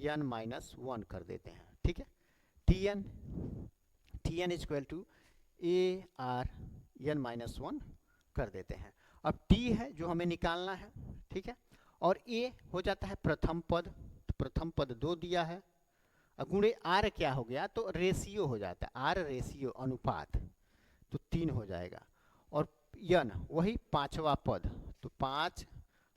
N minus 1 कर देते हैं, ठीक है। T N equal to A R N minus 1 कर देते हैं। अब टी है जो हमें निकालना है, ठीक है, और ए हो जाता है प्रथम पद, तो प्रथम पद 2 दिया है, गुणे आर क्या हो गया, तो रेशियो हो जाता है, आर रेशियो अनुपात, तो 3 हो जाएगा, और यन वही पांचवा पद, तो 5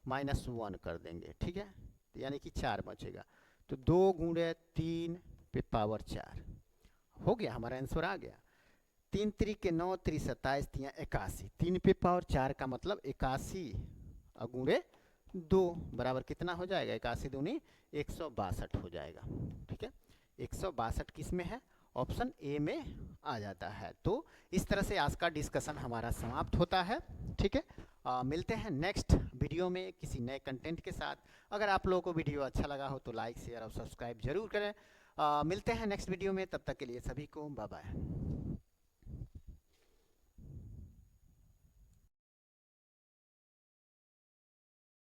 माइनस 1 कर देंगे, ठीक है, तो यानी कि 4 बचेगा, तो 2 गुणे 3 पे पावर 4 हो गया, हमारा आंसर आ गया। 3 त्रिक 9 3 27 3 81, 3 पे पावर 4 का मतलब 81 गुणे 2 बराबर कितना हो जाएगा, 81 दूनी 162 हो जाएगा, ठीक है। 162 किस में है, ऑप्शन ए में आ जाता है। तो इस तरह से आज का डिस्कशन हमारा समाप्त होता है, ठीक है। मिलते हैं नेक्स्ट वीडियो में किसी नए कंटेंट के साथ। अगर आप लोगों को वीडियो अच्छा लगा हो तो लाइक शेयर और सब्सक्राइब जरूर करें। मिलते हैं नेक्स्ट वीडियो में, तब तक के लिए सभी को बाय बाय।